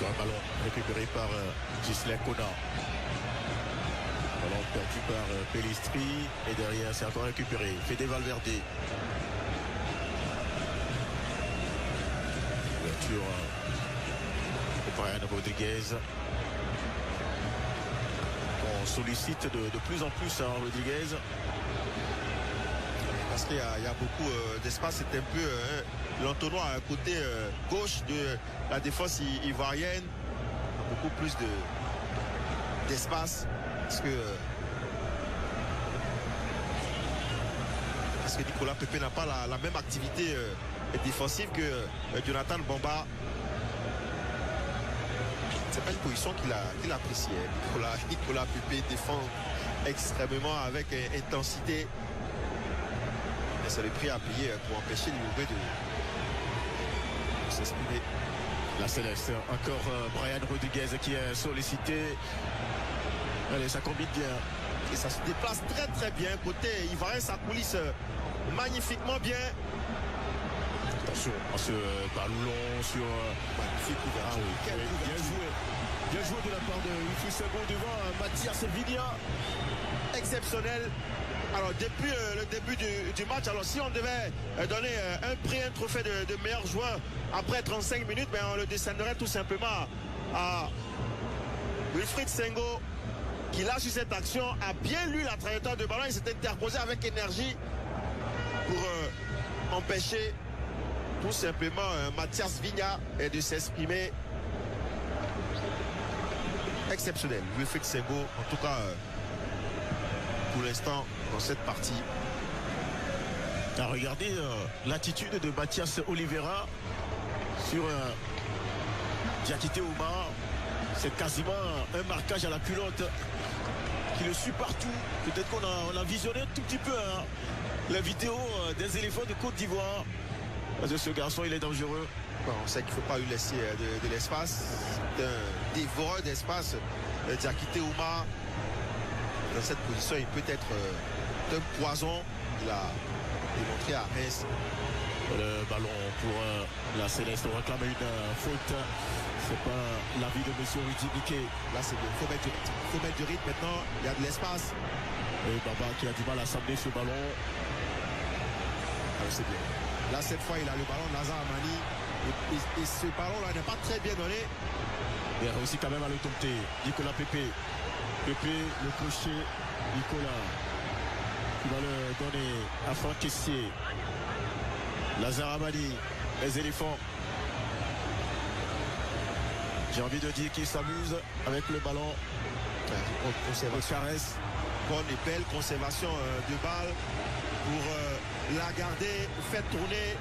Un ballon récupéré par Gislain Kona. Ballon perdu par Pellistri. Et derrière, c'est encore récupéré. Fede Valverde. Ouverture pour Brian Rodriguez. On sollicite de plus en plus Rodriguez. Parce qu'il y a beaucoup d'espace. C'est un peu l'entonnoir à côté gauche de la défense ivoirienne. beaucoup plus d'espace. Parce que Nicolas Pepe n'a pas la même activité défensive que Jonathan Bamba. C'est pas une position qu'il apprécie. Nicolas Pepe défend extrêmement avec intensité. Mais ça le prix à payer pour empêcher l'Uruguay de s'exprimer. La Céleste, encore Brian Rodriguez qui est sollicité. Allez, ça combine bien. Et ça se déplace très très bien. Côté Ivoirien, ça coulisse magnifiquement bien. Attention à ce ballon sur... magnifique ouverture. Ah oui, bien joué. Bien joué de la part de Wilfried Senghor devant Mathias Vigna. Exceptionnel. Alors depuis le début du match, alors si on devait donner un prix, un trophée de meilleur joueur après 35 minutes, ben on le descendrait tout simplement à Wilfried Senghor, qui là sur cette action a bien lu la trajectoire de ballon. Il s'est interposé avec énergie pour empêcher tout simplement Mathias Vigna de s'exprimer. Exceptionnel, Wilfried Senghor, en tout cas pour l'instant dans cette partie. Regardez l'attitude de Mathias Oliveira sur Diakité Oumar. C'est quasiment un marquage à la culotte qui le suit partout. Peut-être qu'on a visionné un tout petit peu la vidéo des éléphants de Côte d'Ivoire. Parce que ce garçon, il est dangereux. Bon, on sait qu'il ne faut pas lui laisser de l'espace. C'est un dévoreur d'espace. Diakité Oumar, dans cette position, il peut être un poison. Il a démontré à Metz. Le ballon pour la Céleste. On réclame une faute. C'est pas l'avis de M. Rudy Niquet. Là, c'est bien. Il faut mettre du rythme maintenant. Il y a de l'espace. Et Baba qui a du mal à s'amener ce ballon. Alors, c'est bien. Là, cette fois, il a le ballon de Lazare Amani. Et ce ballon-là n'est pas très bien donné. Il a réussi quand même à le dompter. Nicolas Pepe. Pepe, le crochet. Nicolas qui va le donner à Franck Kessier. Lazare Amani, les éléphants. J'ai envie de dire qu'il s'amuse avec le ballon. Caresse. Bonne et belle conservation de balle pour la garder, faire tourner,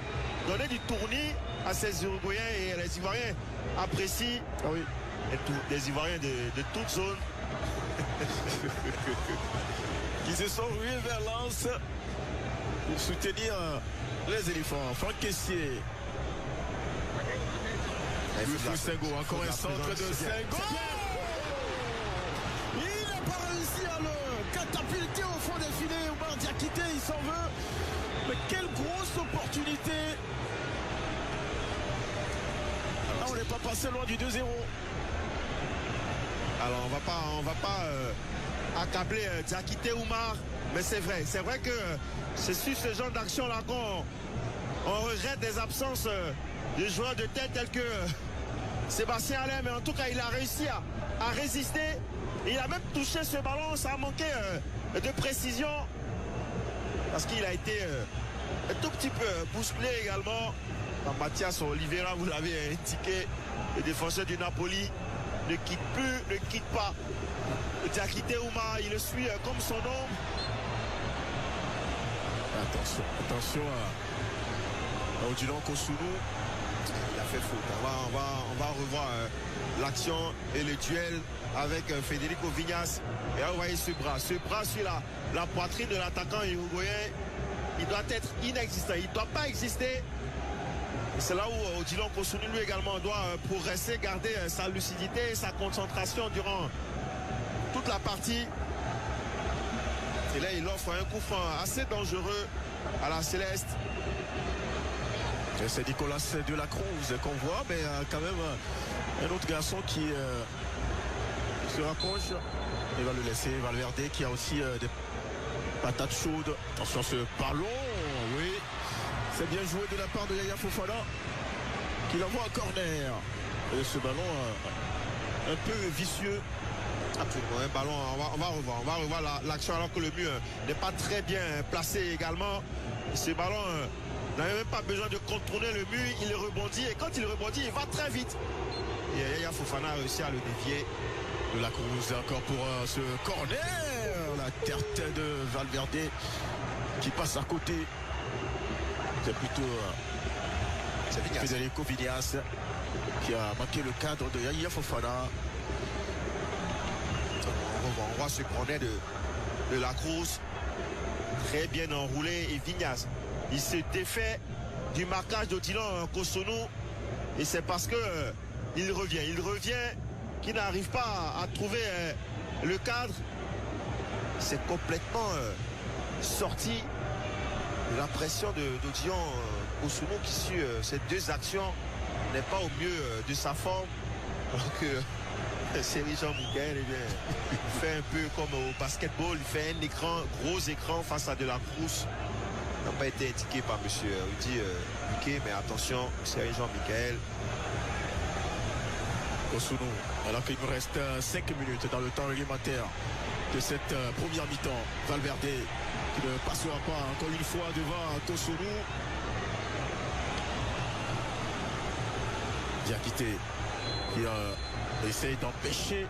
donner du tournis à ces Uruguayens, et les Ivoiriens apprécient. Ah oui. Des Ivoiriens de toute zone qui se sont rués vers Lens pour soutenir les éléphants. Franck Kessier. Wilfried Senghor, encore un centre de Senghor. Il n'a pas réussi à le catapulter au fond des filets. Oumar Diakité, il s'en veut. Mais quelle grosse opportunité. Ah, on n'est pas passé loin du 2-0. Alors on va pas accabler Diakité Oumar, mais c'est vrai que c'est sur ce genre d'action là qu'on regrette des absences de joueurs de tête tels que Sébastien Haller, mais en tout cas il a réussi à résister. Il a même touché ce ballon, ça a manqué de précision parce qu'il a été un tout petit peu bousculé également par Mathias Oliveira. Vous l'avez indiqué, le défenseur du Napoli ne quitte plus, ne quitte pas Diakité Oumar, il le suit comme son nom. Attention à Odilon Kosunu. Il a fait faute. On va revoir l'action et le duel avec Federico Vignas. Et là, vous voyez ce bras sur la poitrine de l'attaquant uruguayen. Il doit être inexistant. Il ne doit pas exister. C'est là où Odilon Kosunu lui également doit progresser, garder sa lucidité et sa concentration durant toute la partie. Et là, il offre un coup franc assez dangereux à la Céleste. C'est Nicolas de la Cruz qu'on voit, mais quand même un autre garçon qui se rapproche. Il va le laisser, Valverde qui a aussi des patates chaudes. Attention ce ballon, oui. C'est bien joué de la part de Yaya Fofana qui l'envoie en corner. Et ce ballon un peu vicieux. Absolument, un ballon, on va revoir l'action alors que le mur n'est pas très bien placé également. Ce ballon n'avait même pas besoin de contourner le mur, il rebondit et quand il rebondit, il va très vite. Et Yaya Fofana a réussi à le dévier. De la Cruz encore pour ce corner. La tête de Valverde qui passe à côté. C'est plutôt Federico Viñas qui a marqué le cadre de Yaya Fofana. On voit ce corner de la Cruz. Très bien enroulé et Viñas. Il se défait du marquage d'Odilon Cossonu. Et c'est parce que il revient, qu'il n'arrive pas à trouver le cadre. C'est complètement sorti de la pression d'Odilon Cossonu qui sur ces deux actions n'est pas au mieux de sa forme. Alors que Serry Jean-Michel, il fait un peu comme au basketball, il fait un écran, gros écran face à de la Cruz. N'a pas été indiqué par M. Rudy Buquet, mais attention, Serry Jean-Michel. Cossonu, alors qu'il nous reste 5 minutes dans le temps réglementaire de cette première mi-temps. Valverde qui ne passera pas encore une fois devant Cossonu. Diakité qui essaye d'empêcher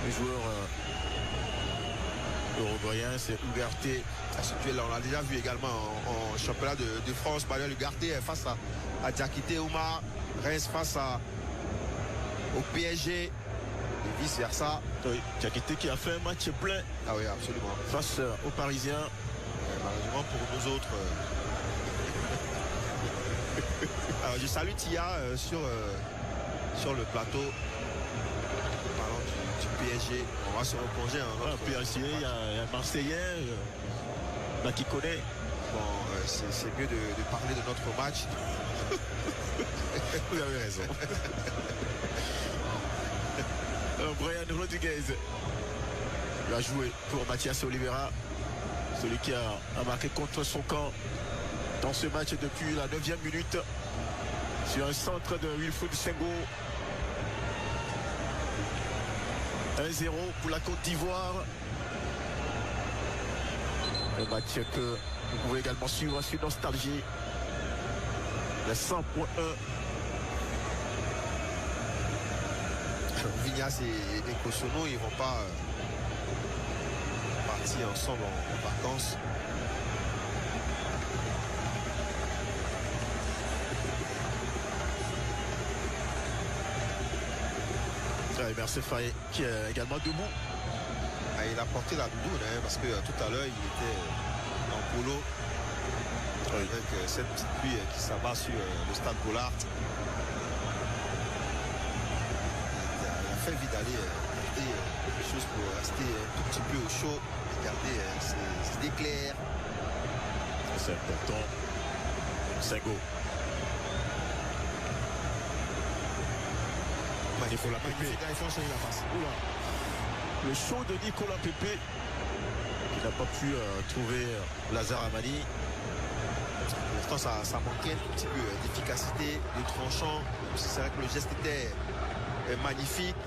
les joueurs uruguayens. C'est Ugarte. Ce duel, on l'a déjà vu également en championnat de France. Manuel Ugarte face à Diakité. Oumar reste face au PSG et vice versa. Oui, Diakité qui a fait un match plein. Ah oui, absolument. Face aux Parisiens. Malheureusement pour nous autres. Alors, je salue Tia sur le plateau. Parlant du PSG. On va se replonger. PSG, il y a un Marseillais qui connaît. Bon, c'est mieux de parler de notre match. Vous avez raison. Brian Rodriguez va jouer pour Mathias Oliveira, celui qui a marqué contre son camp dans ce match depuis la 9e minute sur un centre de Wilfried Senghor. 1-0 pour la Côte d'Ivoire. Un match que vous pouvez également suivre sur Nostalgie. Le 100.1. Viñas et Cossonu, ils ne vont pas partir ensemble en vacances. Merci Faye qui est également debout. Il a porté la doudoune parce que tout à l'heure il était en polo avec cette petite pluie qui s'abat sur le stade Bollard. Il a fait envie d'aller acheter quelque chose pour rester un tout petit peu au chaud. Regardez ces éclairs. C'est important. Senghor. Nicolas Pepe. Il faut enchaîner la passe. Le show de Nicolas Pepe qui n'a pas pu trouver Lazare Amani. Pour l'instant, ça manquait un petit peu d'efficacité, de tranchant. C'est vrai que le geste était magnifique.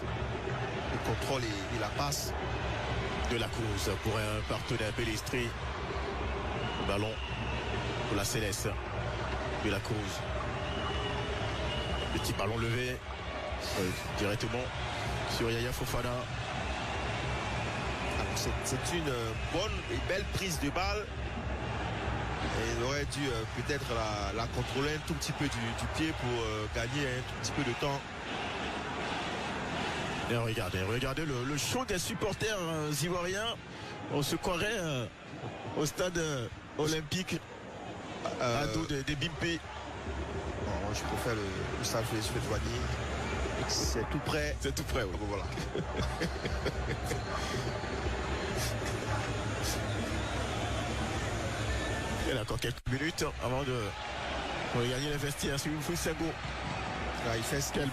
Le contrôle et la passe. De la Cruz pour un partenaire Pellistri. Ballon pour la Céleste. De la Cruz. Petit ballon levé. Directement sur Yaya Fofana. C'est une bonne et belle prise de balle. Et il aurait dû peut-être la contrôler un tout petit peu du pied pour gagner un tout petit peu de temps. Et regardez le show des supporters ivoiriens. On se croirait au stade olympique à dos des Bimpé. Bon, je préfère le stade Félix-Douanier. C'est tout près. C'est tout près, oui. Bon, voilà. Il y a encore quelques minutes avant de gagner les vestiaires sur Wilfried Senghor. Il fait Quel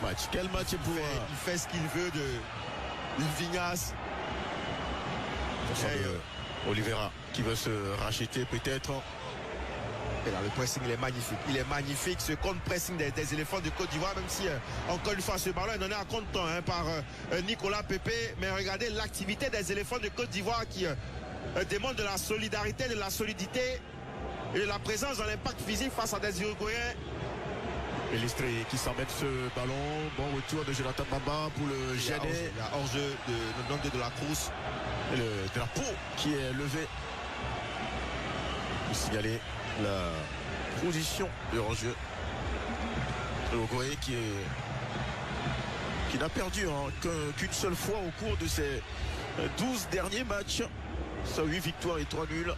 match pour... Il fait ce qu'il veut de Viñas. Oliveira qui veut se racheter peut-être. Et là, le pressing, il est magnifique. Il est magnifique. Ce contre-pressing des éléphants de Côte d'Ivoire, même si, encore une fois, ce ballon est donné à compte-temps par Nicolas Pepe. Mais regardez l'activité des éléphants de Côte d'Ivoire qui démontre de la solidarité, de la solidité. et la présence dans l'impact physique face à des Uruguayens. Elistre qui s'en met ce ballon. Bon retour de Jonathan Bamba pour le gêner. Il y a hors-jeu de la course. Et le drapeau qui est levé. Pour signaler la position de hors-jeu. Uruguay qui n'a perdu qu'une seule fois au cours de ses 12 derniers matchs. 8 victoires et 3 nuls.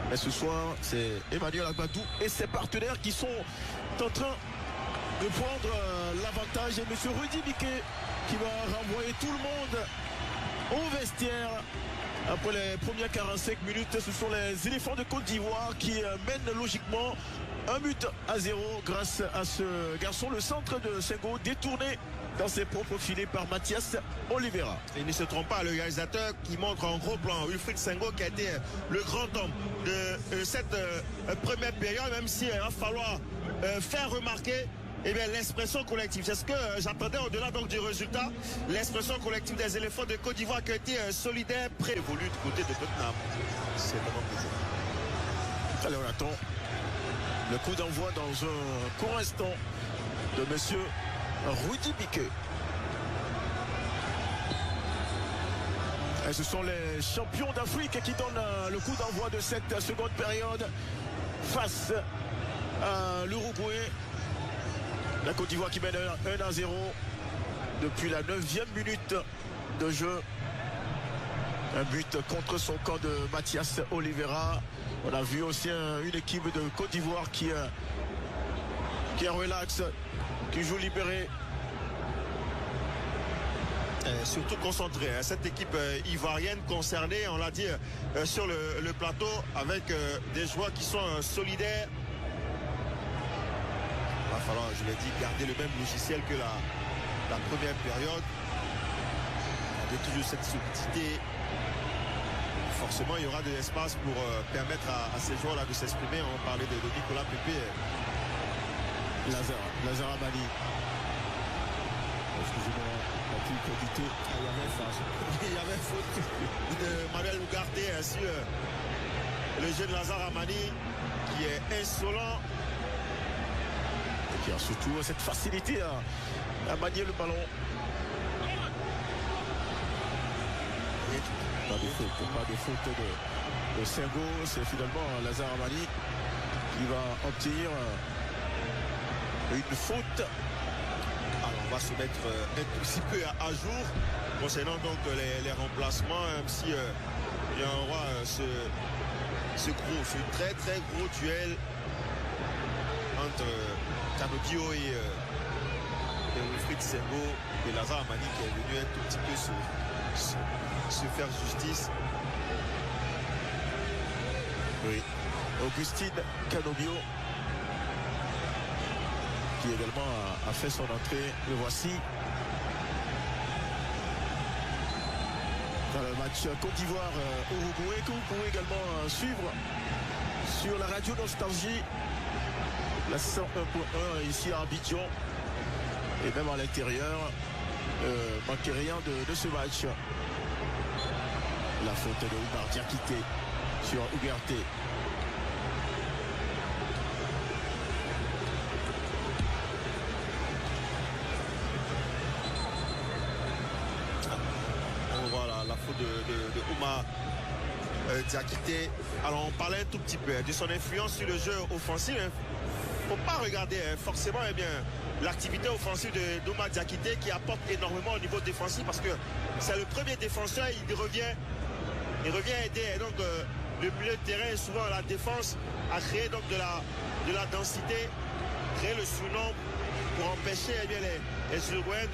Mais ce soir, c'est Emmanuel Agbadou et ses partenaires qui sont en train de prendre l'avantage. Et M. Rudy Biquet qui va renvoyer tout le monde au vestiaire. Après les premières 45 minutes, ce sont les éléphants de Côte d'Ivoire qui mènent logiquement 1-0 grâce à ce garçon. Le centre de Senghor détourné dans ses propres filets par Mathias Oliveira. Et il ne se trompe pas, le réalisateur qui montre en gros plan Wilfried Senghor qui a été le grand homme de cette première période, même s'il va falloir faire remarquer l'expression collective. C'est ce que j'attendais au-delà donc du résultat. L'expression collective des éléphants de Côte d'Ivoire qui a été solidaire, prévolu du côté de Tottenham. C'est vraiment plaisir. Allez, on attend le coup d'envoi dans un court instant de monsieur Rudy Biquet. Et ce sont les champions d'Afrique qui donnent le coup d'envoi de cette seconde période face à l'Uruguay. La Côte d'Ivoire qui mène 1-0 depuis la 9e minute de jeu. Un but contre son camp de Mathias Oliveira. On a vu aussi une équipe de Côte d'Ivoire qui est relax, qui joue libéré. Surtout concentré. Cette équipe ivoirienne concernée, on l'a dit sur le plateau, avec des joueurs qui sont solidaires. Il va falloir, je l'ai dit, garder le même logiciel que la première période. Garder toujours cette solidité. Forcément, il y aura de l'espace pour permettre à ces joueurs-là de s'exprimer. On parlait de Nicolas Pepe. Lazare Amani. Excusez-moi, la plus qualité. Il y avait faute de Manuel Ugarte sur le jeune Lazare Amani qui est insolent. Et qui a surtout cette facilité à manier le ballon. Pas de faute de Senghor. C'est finalement Lazare Amani qui va obtenir une faute. Alors on va se mettre un tout petit peu à jour concernant donc les remplacements, même si il y aura ce très très gros duel entre Canobio et Wilfried Senghor et Lazare Amani qui est venu un tout petit peu se faire justice. Oui, Augustine Canobio qui également a fait son entrée. Le voici dans le match Côte d'Ivoire-Uruguay que vous pouvez également suivre sur la radio Nostalgie, la 101.1 ici à Abidjan et même à l'intérieur. Manquez rien de ce match. La faute de Oumar Diakité sur Ugarte. Voilà la faute de Oumar Diakité. Alors on parlait un tout petit peu de son influence sur le jeu offensif. Faut pas regarder forcément l'activité offensive d'Oumar Diakité qui apporte énormément au niveau défensif parce que c'est le premier défenseur. Il revient aider donc le milieu de terrain et souvent la défense à créer donc de la densité, créer le sous-nombre pour empêcher les Uruguayens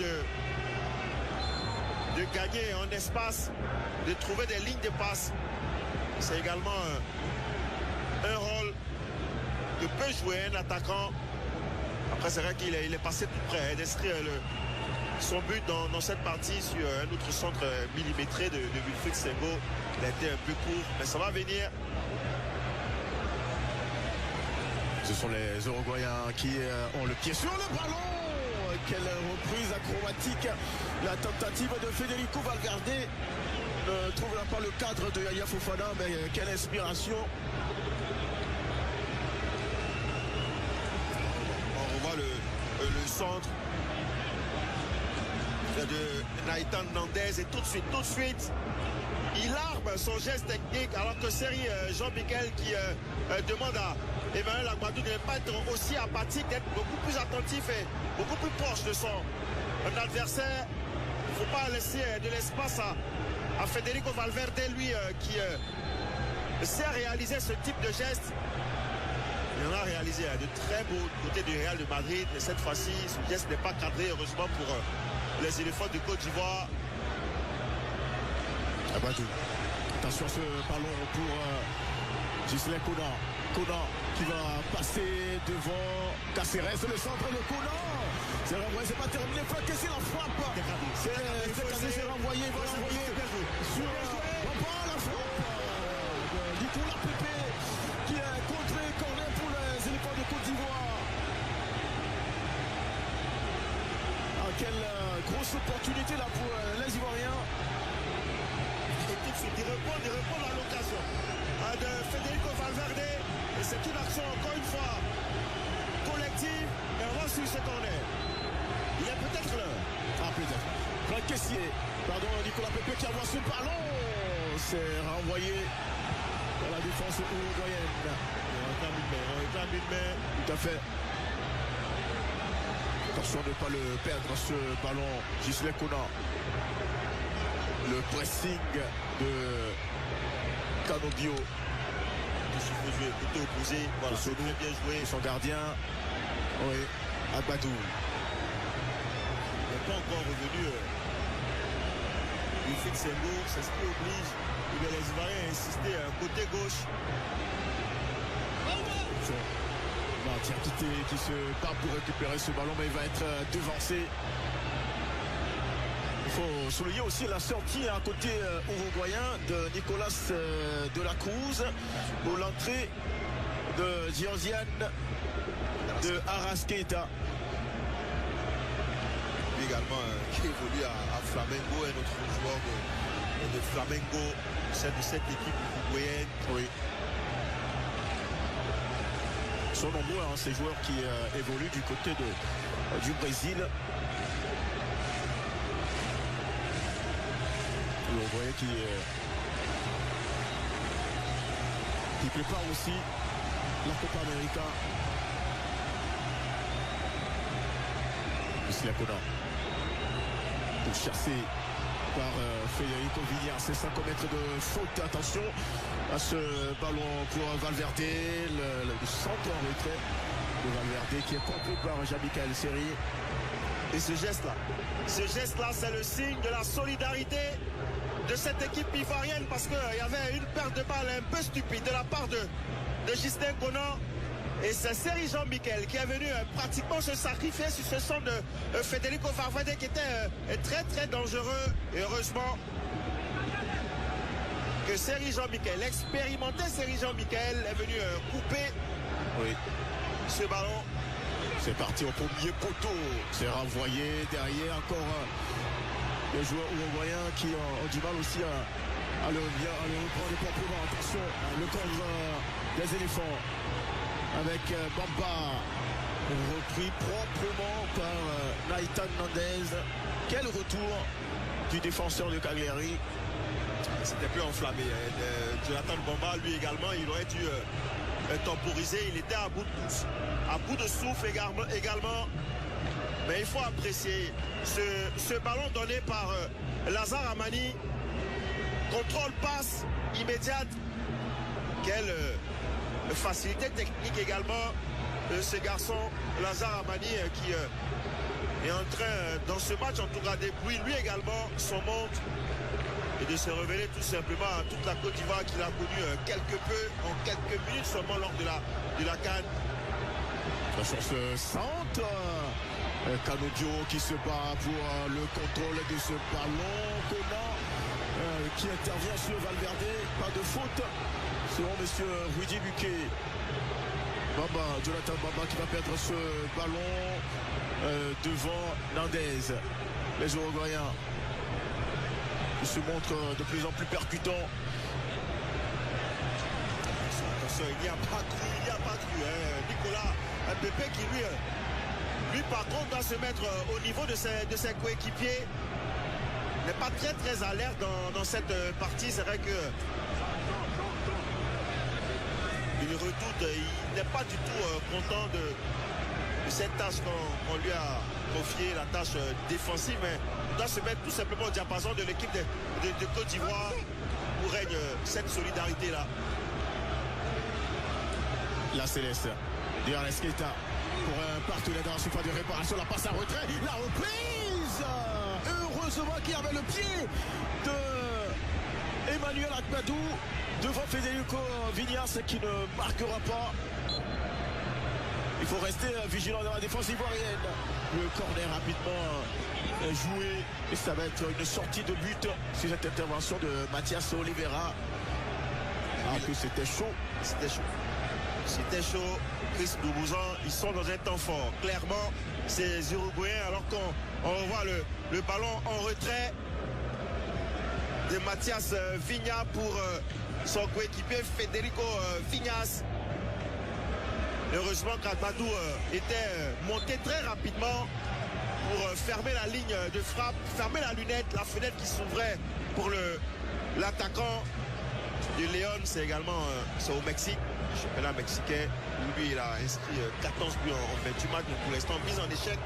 de gagner en espace, de trouver des lignes de passe. C'est également un rôle que peut jouer un attaquant. Après c'est vrai qu'il est passé tout près d'inscrire son but dans cette partie sur un autre centre millimétré de Wilfried Senghor. Il a été un peu court, mais ça va venir. Ce sont les Uruguayens qui ont le pied sur le ballon. Quelle reprise acrobatique. La tentative de Federico Valverde ne trouvera pas le cadre de Yaya Fofana, mais quelle inspiration. centre de Naïtan Nandez, et tout de suite, il arme son geste technique, alors que c'est Jean-Michel qui demande à Emmanuel Agbadou de ne pas être aussi apathique, d'être beaucoup plus attentif et beaucoup plus proche de son adversaire. Il ne faut pas laisser de l'espace à Federico Valverde, lui qui sait réaliser ce type de geste. Il en a réalisé de très beaux côté du Real de Madrid, mais cette fois-ci, ce geste n'est pas cadré, heureusement pour les éléphants de Côte d'Ivoire. Agbadou. Attention ce ballon pour Gislain Kona. Kona qui va passer devant Caceres, le centre de Kona. C'est renvoyé, c'est pas terminé, il faut casser la frappe. C'est renvoyé, il va l'envoyer sur la frappe. Nicolas Pepe qui a contré corner pour les éléphants de Côte d'Ivoire. Ah, quelle grosse opportunité là pour les Ivoiriens. Et tout de suite, il répond à l'occasion de Federico Valverde. Et c'est une action, encore une fois, collective. Et on va suivre ce corner. Il y a peut-être l'heure. Ah, peut-être. Franck Kessié. Pardon, Nicolas Pepe qui envoie ce ballon. C'est renvoyé dans la défense uruguayenne. On réclame une main. Tout à fait. Attention de ne pas le perdre, ce ballon. Gislain Kona. Le pressing de Canobio. Il faut jouer côté opposé. Voilà, c'est très bien joué. Son gardien. Oui. Agbadou. Il n'est pas encore revenu. Il fait de ses mots, c'est ce qui oblige les Ivoiriens à insister côté gauche. Diakité qui se bat pour récupérer ce ballon, mais il va être devancé. Il faut souligner aussi la sortie à côté uruguayen de Nicolas de la Cruz pour l'entrée de Giorgian de Arrascaeta. Lui également qui évolue à Flamengo, un autre joueur de Flamengo, de cette équipe uruguayenne. Oui. Ils sont nombreux, hein, ces joueurs qui évoluent du côté du Brésil. Vous voyez qui prépare aussi la Copa América. Gislain Kona pour chasser par Federico Villar. C'est 50 mètres de faute. Attention à ce ballon pour Valverde. Le centre en retrait de Valverde qui est compris par Jean-Michel Seri. Et ce geste-là, c'est le signe de la solidarité de cette équipe ivoirienne, parce qu'il y avait une perte de balle un peu stupide de la part de Gislain Kona. Et c'est Seri Jean-Michel qui est venu pratiquement se sacrifier sur ce centre de Federico Valverde qui était très très dangereux. Et heureusement que Seri Jean-Michel, l'expérimenté Seri Jean-Michel, est venu couper ce ballon. C'est parti au premier poteau. C'est renvoyé derrière encore les joueurs uruguayens qui ont du mal aussi à le reprendre proprement. Attention, le contre des éléphants avec Bamba repris proprement par Naïtan Nandez. Quel retour du défenseur de Cagliari. C'était plus enflammé. Jonathan Bamba, lui également, il aurait dû temporiser. Il était à bout de souffle également. Mais il faut apprécier ce ballon donné par Lazare Amani. Contrôle, passe immédiate. Quelle facilité technique également de ce garçon Lazare Amani qui est en train, dans ce match en tout cas, d'éblouir lui également son monde et de se révéler tout simplement à toute la Côte d'Ivoire qu'il a connue en quelques minutes seulement lors de la CAN. Sur ce centre, Canobio qui se bat pour le contrôle de ce ballon. Kona qui intervient sur Valverde. Pas de faute selon monsieur Rudy Buquet. Jonathan Bamba qui va perdre ce ballon devant Nandez. Les Uruguayens qui se montrent de plus en plus percutants. Attention, il n'y a pas cru. Nicolas Pepe qui lui Lui, par contre, doit se mettre au niveau de ses coéquipiers. Il n'est pas très alerte dans cette partie. C'est vrai que il redoute, il n'est pas du tout content de cette tâche qu'on lui a confiée, la tâche défensive, mais il doit se mettre tout simplement au diapason de l'équipe de Côte d'Ivoire où règne cette solidarité-là. La Céleste, Diarès Keita pour un partenaire dans la surface de réparation, la passe à retrait, la reprise. Heureusement qu'il y avait le pied de Emmanuel Akbadou devant Federico Vignas qui ne marquera pas. Il faut rester vigilant dans la défense ivoirienne. Le corner rapidement joué et ça va être une sortie de but sur cette intervention de Mathias Oliveira. Ah, que c'était chaud. C'était chaud. Chris Doubouzan, ils sont dans un temps fort. Clairement, ces Uruguayens, alors qu'on revoit le ballon en retrait de Mathias Vigna pour son coéquipier Federico Vignas. Heureusement qu'Akbadou était monté très rapidement pour fermer la ligne de frappe, fermer la lunette, la fenêtre qui s'ouvrait pour l'attaquant de Léon. C'est également c'est au Mexique, le championnat mexicain. Lui, il a inscrit 14 buts en 28 matchs, donc pour l'instant, mise en échec.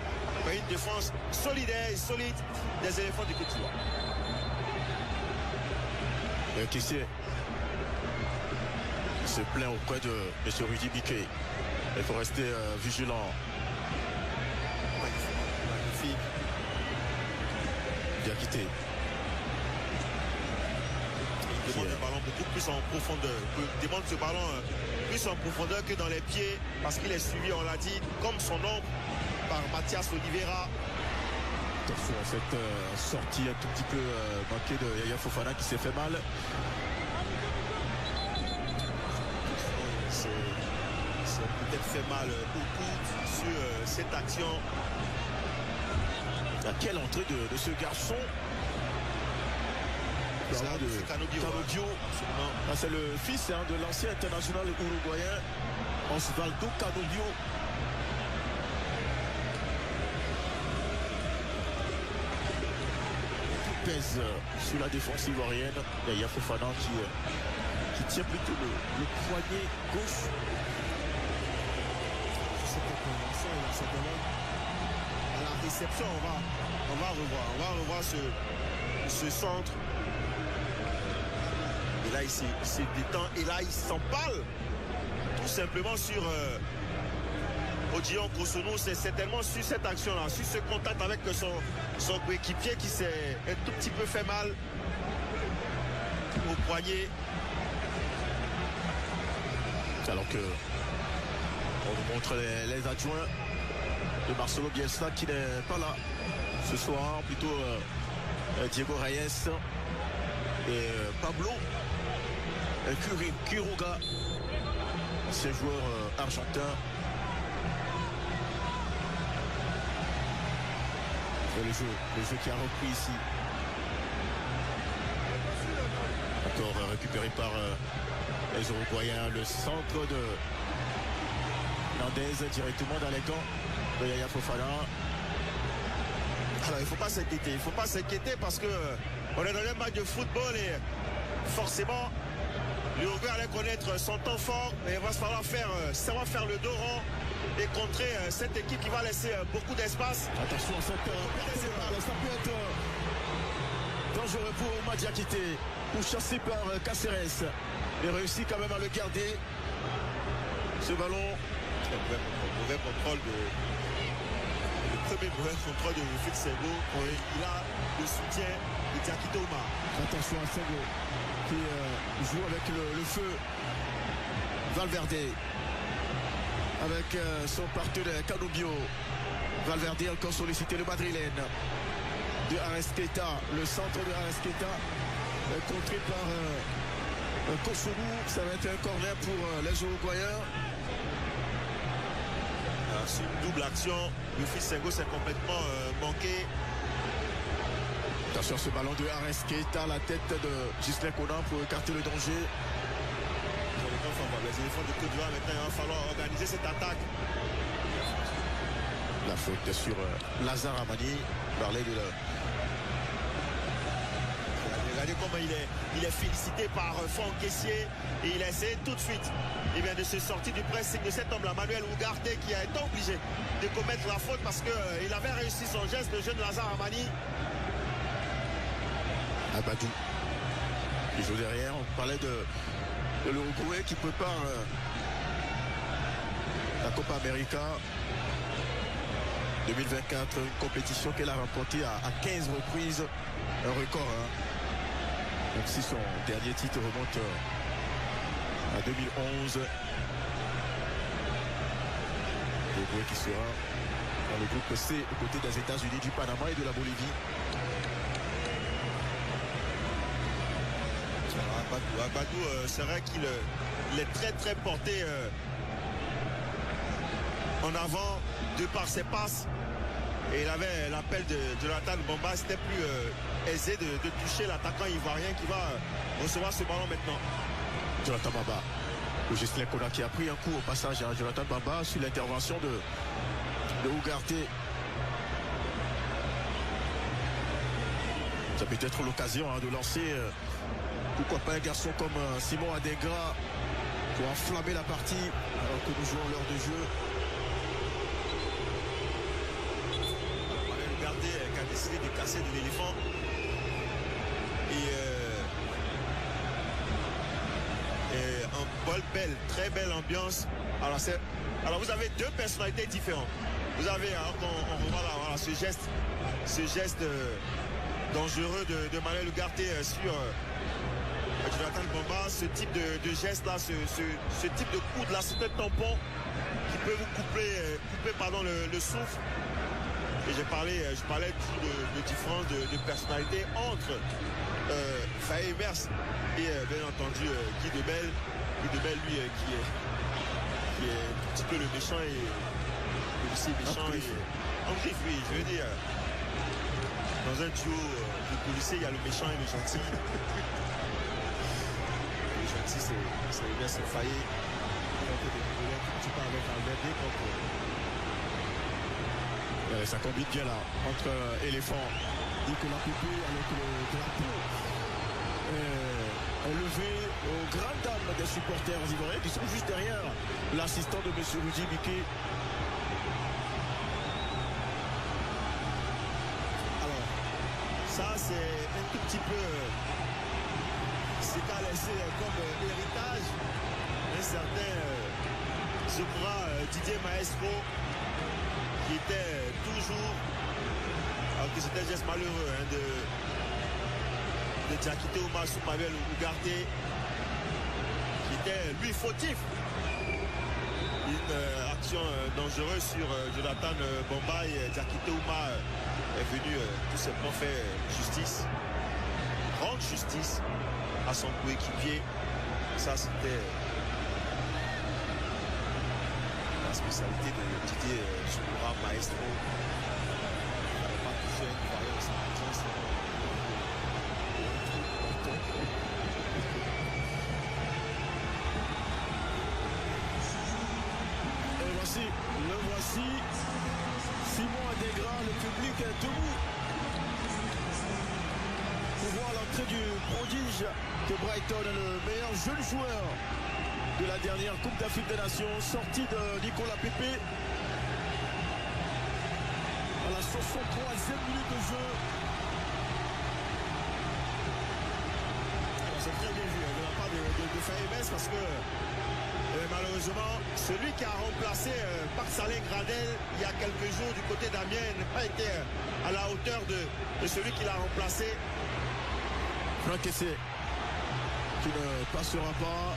Mais une défense solidaire et solide des éléphants du Côte d'Ivoire. Qui se plaint auprès de M. Rudy Biquet. Il faut rester vigilant. Magnifique. Bien quitté. Il demande le ballon beaucoup plus en profondeur. Il demande ce ballon plus en profondeur que dans les pieds parce qu'il est suivi, on l'a dit, comme son ombre par Mathias Oliveira. Attention à cette sortie un tout petit peu manquée de Yaya Fofana qui s'est fait mal. C'est peut-être fait mal au coude sur cette action. À quelle entrée de ce garçon? C'est Canobio. Ah, c'est le fils de l'ancien international uruguayen Osvaldo Canobio. Pèse sur la défense ivoirienne. Il y a Fofana qui tient plutôt le poignet gauche. À la réception, on va revoir ce centre. Et là, il se détend. Et là, il s'empale tout simplement sur Odion Kosono. C'est certainement sur cette action-là, sur ce contact avec son coéquipier qui s'est un tout petit peu fait mal au poignet. Alors que on nous montre les adjoints de Marcelo Bielsa qui n'est pas là ce soir, plutôt Diego Reyes et Pablo Quiroga, ancien joueur argentin. Et le jeu qui a repris ici. Encore récupéré par les Uruguayens, le centre de Nandez directement dans les gants de Yaya Fofana. Alors il ne faut pas s'inquiéter parce que on est dans un match de football et forcément l'Uruguay allait connaître son temps fort, mais il va falloir savoir faire le dos rond et contrer cette équipe qui va laisser beaucoup d'espace. Attention à ça peut être dangereux pour Madiakité, ou chassé par Caceres. Il réussit quand même à le garder. Ce ballon. Le premier mauvais contrôle de Félix Sengo. Oui. Il a le soutien de Diakité Oumar. Attention à Sengo qui joue avec le feu. Valverde avec son partenaire Canobio. Valverde encore sollicité, le madrilène de Arrascaeta, le centre de Arrascaeta contré par Kosovo. Ça va être un corner pour les Uruguayens. C'est une double action. Le fils Sengo s'est complètement manqué. Attention ce ballon de Arrascaeta, la tête de Ghislain Conan pour écarter le danger. Les éléphants de Côte d'Ivoire, maintenant il va falloir organiser cette attaque. La faute sur Lazare Amani. Parlait de la... Regardez comment il est félicité par Franck Caissier et il a essayé tout de suite de se sortir du pressing de cet homme-là, Manuel Ugarte, qui a été obligé de commettre la faute parce qu'il avait réussi son geste, le jeune Lazare Amani. Abadou, il joue derrière. On parlait de l'Uruguay qui prépare la Copa América 2024, une compétition qu'elle a remportée à 15 reprises, un record. Même si son dernier titre remonte à 2011. L'Uruguay qui sera dans le groupe C aux côtés des États-Unis, du Panama et de la Bolivie. Abadou, c'est vrai qu'il est très très porté en avant de par ses passes. Et il avait l'appel de Jonathan Bamba. C'était plus aisé de toucher l'attaquant ivoirien qui va recevoir ce ballon maintenant. Jonathan Bamba. Le Gislain Kona qui a pris un coup au passage à Jonathan Bamba sur l'intervention de Ugarte. Ça peut être l'occasion de lancer pourquoi pas un garçon comme Simon Adingra pour enflammer la partie alors que nous jouons l'heure de jeu. Ugarte qui a décidé de casser de l'éléphant. Et en très belle ambiance. Alors vous avez deux personnalités différentes. Vous avez, alors qu'on revoit là, voilà, ce geste dangereux de Manuel Ugarte sur Jonathan Bamba, ce type de geste là, ce type de coude là, c'est un tampon qui peut vous couper le souffle. Et je parlais de différence de personnalité entre Faye Mers et bien entendu Guy Debelle. Guy Debelle, lui, qui est un petit peu le méchant et aussi méchant. En griffe, oui, je veux dire. Dans un duo de policiers, il y a le méchant et le gentil. Le gentil, c'est bien, c'est Faye. Tu parles avec Albert Descamps. Ça combine bien là entre éléphant. Nicolas Pépé avec le drapeau levé aux grandes dames des supporters ivoiriens qui sont juste derrière l'assistant de M. Rudy Biquet. Alors, ça c'est un tout petit peu ce qu'a laissé comme héritage un certain Didier Maestro, qui était toujours, alors que c'était un geste malheureux de Diakité Oumar sous Manuel Ugarte, qui était lui fautif. Une action dangereuse sur Jonathan Bamba et Diakité Oumar est venu tout simplement faire justice, rendre justice à son coéquipier. Ça c'était la spécialité de Didier Soumoura Maestro. Il n'avait pas touché une variante de sa audience. Le voici, Simon Adingra, le public est debout pour voir l'entrée du prodige de Brighton, le meilleur jeune joueur de la dernière Coupe d'Afrique des Nations, sorti de Nicolas Pépé à la 63e minute de jeu. C'est très bien vu de la part de Faye parce que malheureusement, celui qui a remplacé Parc Salin Gradel il y a quelques jours du côté d'Amiens n'a pas été à la hauteur de celui qui l'a remplacé. Franck Caissier qui ne passera pas.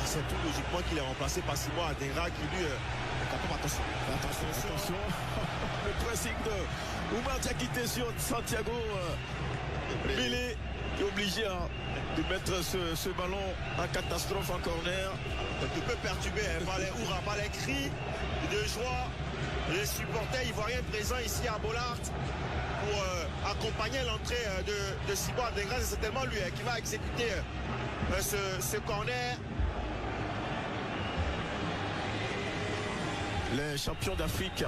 C'est tout logiquement qu'il est remplacé par Simon Adingra qui lui attention. Le pressing de Oumar Diakité sur Santiago Mélé est obligé de mettre ce ballon en catastrophe en corner. Tu peux perturber par les hurrahs, par les cris de joie. Les supporters ivoiriens présents ici à Bollaert pour accompagner l'entrée de Simon Adingra. C'est certainement lui qui va exécuter ce corner. les champions d'Afrique.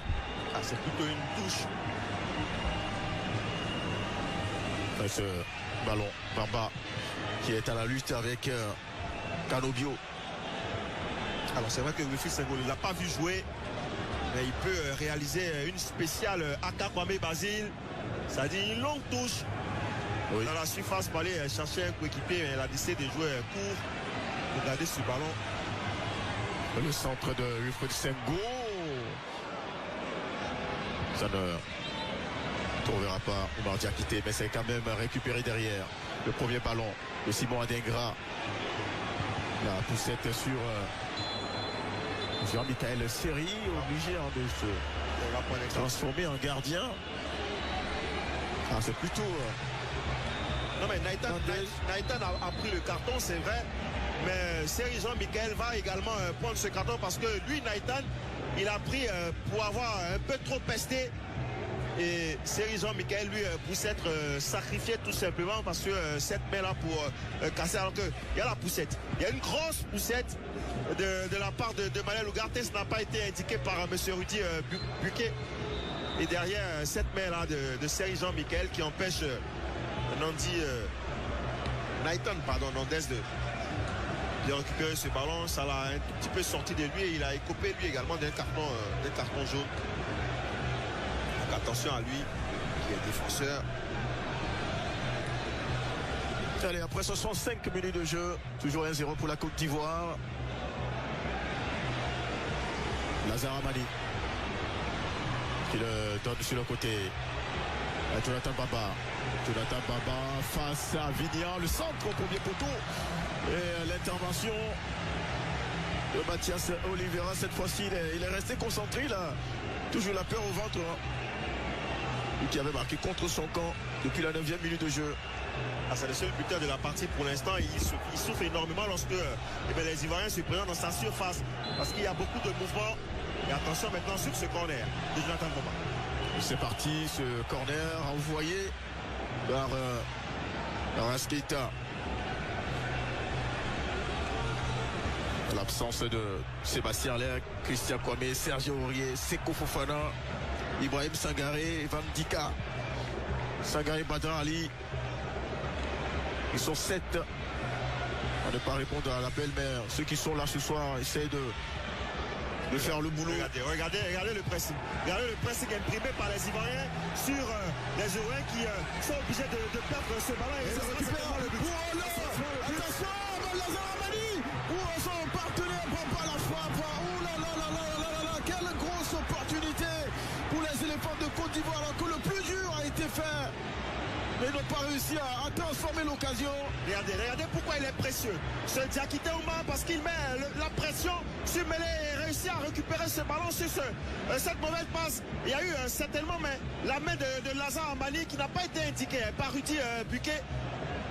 Ah, c'est plutôt une touche. Ce ballon, Bamba qui est à la lutte avec Canobio. Alors c'est vrai que Wilfried Senghor ne l'a pas vu jouer, mais il peut réaliser une spéciale Aka Kwame Basile, c'est-à-dire une longue touche dans la surface pour aller chercher un coéquipier, mais il a décidé de jouer court pour garder ce ballon. Le centre de Wilfried Senghor. Ça ne trouvera pas Oumar Diakité, mais c'est quand même récupéré derrière. Le premier ballon de Simon Adingra. La poussette sur Jean-Michel Seri, obligé de se transformer en gardien. Ah, c'est plutôt... Non mais Naïtan a pris le carton, c'est vrai. Mais Seri Jean-Michel va également prendre ce carton parce que lui, Naïtan, il a pris pour avoir un peu trop pesté. Et Seri Jean-Michel, lui, pousse être sacrifié tout simplement parce que cette main-là pour casser. Alors qu'il y a la poussette. Il y a une grosse poussette de la part de Manuel Ugarte. Ça n'a pas été indiqué par M. Rudy Buquet. Et derrière, cette main-là de Seri Jean-Michel qui empêche Nandez de récupérer ce ballon. Ça l'a un tout petit peu sorti de lui et il a écopé lui également d'un carton jaune. Donc attention à lui qui est défenseur. Allez, après 65 minutes de jeu, toujours 1-0 pour la Côte d'Ivoire. Lazare Amani qui le donne sur le côté. Jonathan Bamba face à Vignan, le centre au premier poteau. Et l'intervention de Mathias Oliveira, cette fois-ci, il est resté concentré là. Toujours la peur au ventre. Lui qui avait marqué contre son camp depuis la 9e minute de jeu. Ah, c'est le seul buteur de la partie pour l'instant. Il souffre énormément lorsque les Ivoiriens se présentent dans sa surface. Parce qu'il y a beaucoup de mouvements. Et attention maintenant sur ce corner de Jonathan Bamba. C'est parti, ce corner envoyé par Raskeita. L'absence de Sébastien Aller, Christian Kwame, Sergio Aurier, Seko Fofana, Ibrahim Sangaré, Van Dika, Sangaré Badr Ali. Ils sont 7 à ne pas répondre à l'appel, mais ceux qui sont là ce soir essayent de faire le boulot. Regardez le pressing. Regardez le pressing imprimé par les Ivoiriens sur les Ivoiriens qui sont obligés de perdre ce ballon. Et ça récupère le but. Attention, Lazare Amani. Son partenaire prend pas la frappe. Oh là là là là là là là. Quelle grosse opportunité pour les éléphants de Côte d'Ivoire alors que le plus dur a été fait. Mais ils n'ont pas réussi à transformer l'occasion. Regardez pourquoi il est précieux. Ce Diakité Oumar, parce qu'il met la pression sur Mélé et réussit à récupérer ce ballon sur cette mauvaise passe. Il y a eu certainement la main de Lazare Amani qui n'a pas été indiquée par Rudy Buquet.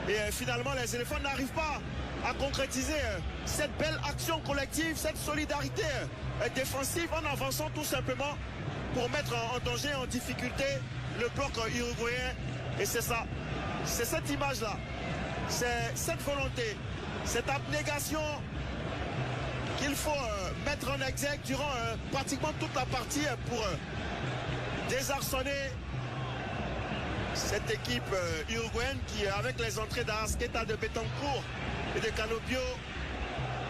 Et finalement, les éléphants n'arrivent pas à concrétiser cette belle action collective, cette solidarité défensive en avançant tout simplement pour mettre en danger, en difficulté le bloc uruguayen. Et c'est ça, c'est cette image-là, c'est cette volonté, cette abnégation qu'il faut mettre en exergue durant pratiquement toute la partie pour désarçonner cette équipe uruguayenne qui, avec les entrées d'Arasqueta, de Betancourt et de Canobio,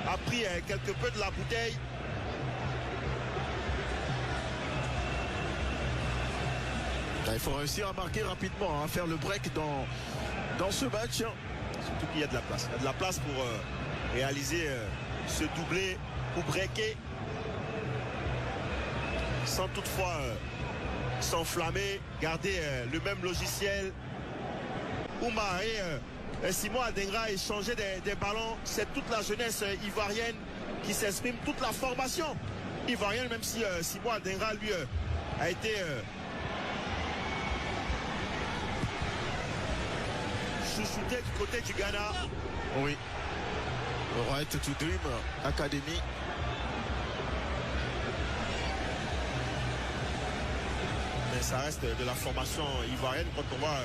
a pris quelque peu de la bouteille. Il faut réussir à marquer rapidement, à faire le break dans ce match. Surtout qu'il y a de la place. Il y a de la place pour réaliser ce doublé, pour breaker, sans toutefois s'enflammer, garder le même logiciel. Oumar et Simon Adingra échanger des ballons. C'est toute la jeunesse ivoirienne qui s'exprime, toute la formation ivoirienne, même si Simon Adingra, lui, a été... chouchouté du côté du Ghana. Oui. Right to Dream Academy. Mais ça reste de la formation ivoirienne quand on voit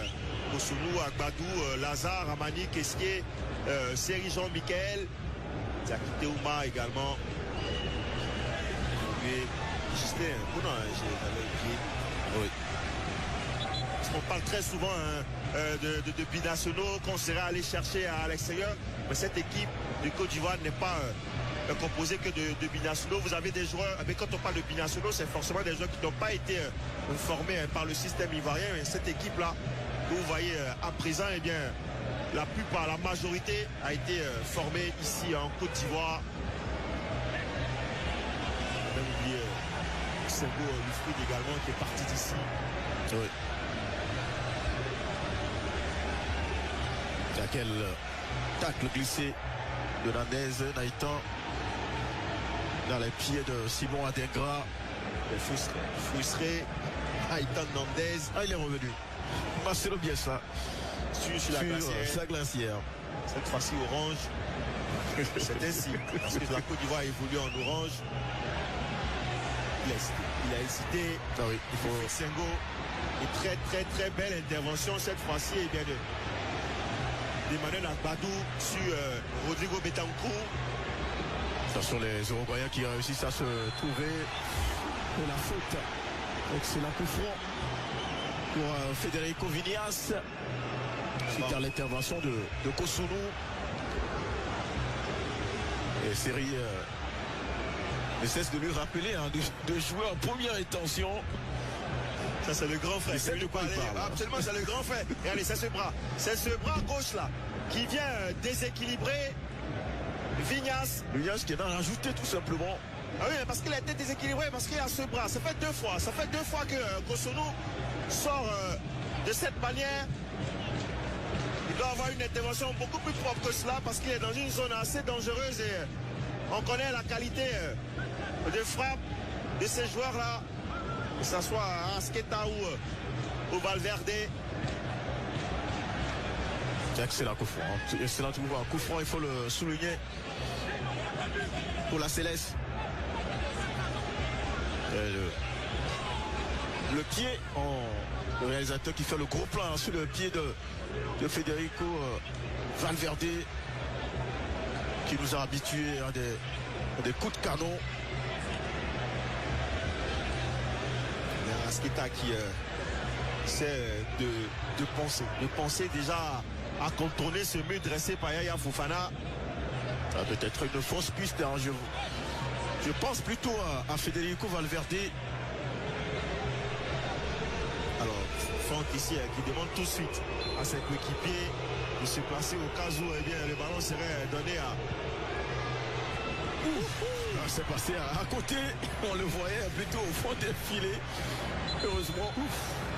Kosunu, Agbadou, Lazare, Amani, Kessier, Seri Jean-Michel, Diakité Oumar également. Et c'était un coup dans le pied. Oui. Parce qu'on parle très souvent de binationaux qu'on serait allé chercher à l'extérieur. Mais cette équipe de Côte d'Ivoire n'est pas composée que de binationaux. Vous avez des joueurs, mais quand on parle de binationaux, c'est forcément des joueurs qui n'ont pas été formés par le système ivoirien. Et cette équipe-là, que vous voyez à présent, eh bien, la plupart, la majorité a été formée ici en Côte d'Ivoire. On a même oublié Sengo Wilfried également qui est parti d'ici. Oui. Il y a quel tacle glissé de Nandez, Naïtan dans les pieds de Simon Adingra. Frustré. Naïtan Nandez. Ah, il est revenu. Marcelo Bielsa sur la glacière. Sa glacière. Cette fois-ci orange. C'est ainsi. Parce que la Côte d'Ivoire évolue en orange. Il a hésité. Ah oui, il faut. Sengo. Et très belle intervention cette fois-ci. Et bien d'Emmanuel Agbadou sur Rodrigo Betancourt. Ce sont les Uruguayens qui réussissent à se trouver. Et la faute. Excellent coup franc Pour Federico Vignas. Suite à l'intervention de Kosunu. Et série ne cesse de lui rappeler de jouer en première intention. Ça c'est le grand frère. C'est de quoi il parle. Absolument, c'est le grand frère. Regardez, c'est ce bras. C'est ce bras gauche là qui vient déséquilibrer Vignas. Vignas qui en a rajouté tout simplement. Ah oui, parce qu'il a été déséquilibré, parce qu'il y a ce bras. Ça fait deux fois. Ça fait 2 fois que Kosunu sort de cette manière. Il doit avoir une intervention beaucoup plus propre que cela parce qu'il est dans une zone assez dangereuse et on connaît la qualité de frappe de ces joueurs-là, que ce soit à Asqueta ou Valverde. C'est excellent coup franc. Excellent coup franc, il faut le souligner pour la Céleste. Le pied, le réalisateur qui fait le gros plan sur le pied de Federico Valverde, qui nous a habitués à des coups de canon. Il y a Asqueta qui essaie de penser déjà à contourner ce mur dressé par Yaya Fofana. Peut-être une fausse piste, hein, je pense plutôt à Federico Valverde. Alors, Franck ici qui demande tout de suite à ses coéquipiers de se placer au cas où eh bien, le ballon serait donné à... C'est passé à côté, on le voyait plutôt au fond des filets. Heureusement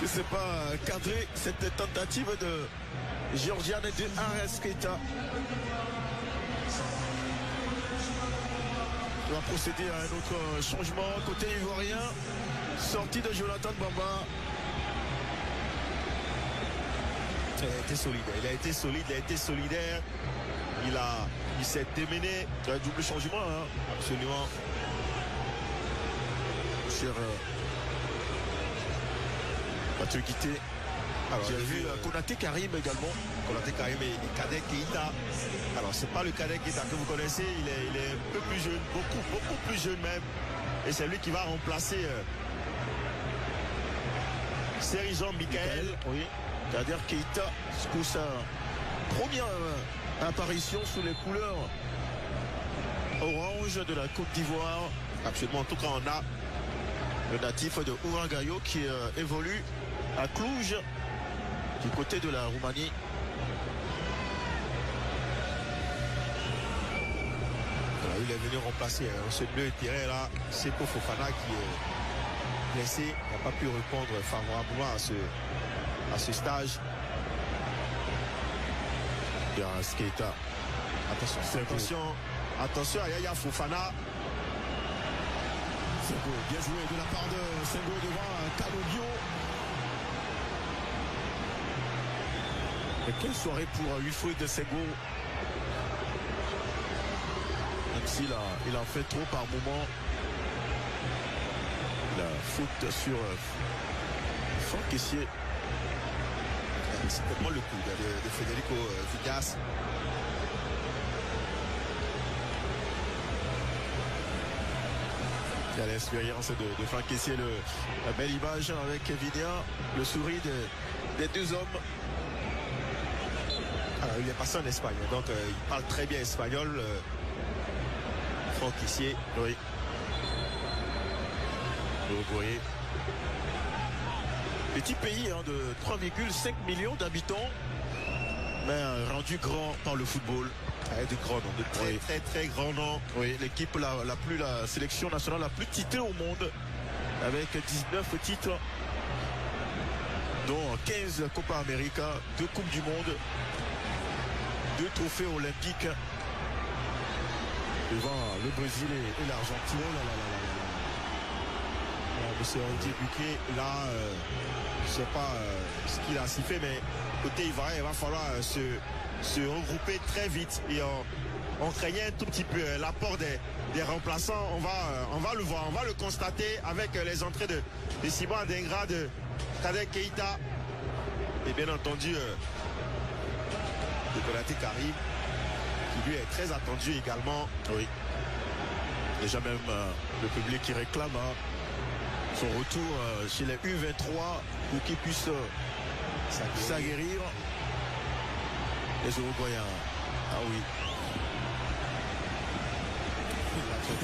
que c'est pas cadré cette tentative de Georgiane de Arrascaeta. On va procéder à un autre changement côté ivoirien. Sortie de Jonathan Bamba. Il a été solide, il a été solidaire. Il s'est démené. Un double changement, hein. Absolument. Cher Mathieu Guité. Alors, j'ai vu Konaté Karim également. Konaté Karim et Kadek Keita. Alors, c'est pas le Kadek Keita que vous connaissez. Il est un peu plus jeune, beaucoup plus jeune même. Et c'est lui qui va remplacer Sergent Michael. Oui. C'est-à-dire Keita, pour sa première apparition sous les couleurs orange de la Côte d'Ivoire. Absolument. En tout cas, on a le natif de Ourangayo qui évolue à Cluj, du côté de la Roumanie. Alors, il est venu remplacer ce bleu terrain là. C'est pour Fofana qui est blessé. Il n'a pas pu répondre favorablement à ce stage. Keita. Attention à Yaya Fofana. Sengo, bien joué de la part de Sengo devant Kalobio. Et quelle soirée pour Wilfried Sengo. Même s'il a fait trop par moment. La faute sur Franck Kessier. C'est tellement le coup de Federico Vignas. Il y a l'expérience de Franck Kessié, la belle image avec Vinia, le sourire des deux hommes. Alors, il est passé en Espagne, donc il parle très bien espagnol. Franck Kessié. Oui. L'Uruguay. Petit pays hein, de 3,5 millions d'habitants, mais rendu grand par le football. De grands noms, de très grands noms. Oui, l'équipe la sélection nationale la plus titrée au monde, avec 19 titres, dont 15 Copa América, 2 Coupes du Monde, 2 trophées olympiques, devant le Brésil et l'Argentine. Oh là là là là là. Monsieur Andy Buquet, là, je ne sais pas ce qu'il a ainsi fait, mais côté ivoirien, il va falloir se regrouper très vite. Et on craignait un tout petit peu l'apport des remplaçants. On va le voir, on va le constater avec les entrées de Simon Adingra, de Kader Keita et bien entendu de Konaté Karim, qui lui est très attendu également. Oui. Déjà même le public qui réclame son retour chez les U23 pour qu'il puisse s'aguerrir. Les Uruguayens. Ah oui.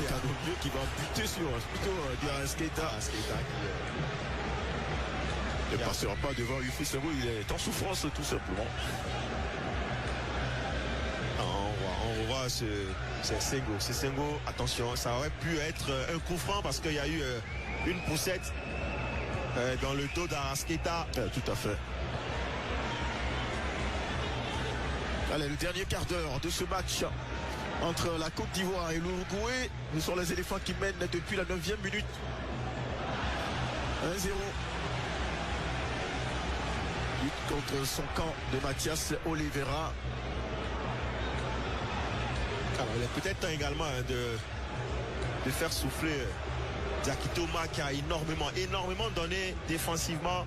Canobieu qui va buter sur plutôt Diarès Keita. Il ne passera pas devant Wilfried Senghor, il est en souffrance tout simplement. On revoit c'est Senghor. C'est Senghor, attention, ça aurait pu être un coup franc parce qu'il y a eu une poussette dans le dos d'Arasqueta. Tout à fait. Allez, le dernier quart d'heure de ce match entre la Côte d'Ivoire et l'Uruguay. Ce sont les éléphants qui mènent depuis la 9e minute. 1-0. Lutte contre son camp de Mathias Oliveira. Alors, il est peut-être temps également de faire souffler Diaky Thomas qui a énormément donné défensivement,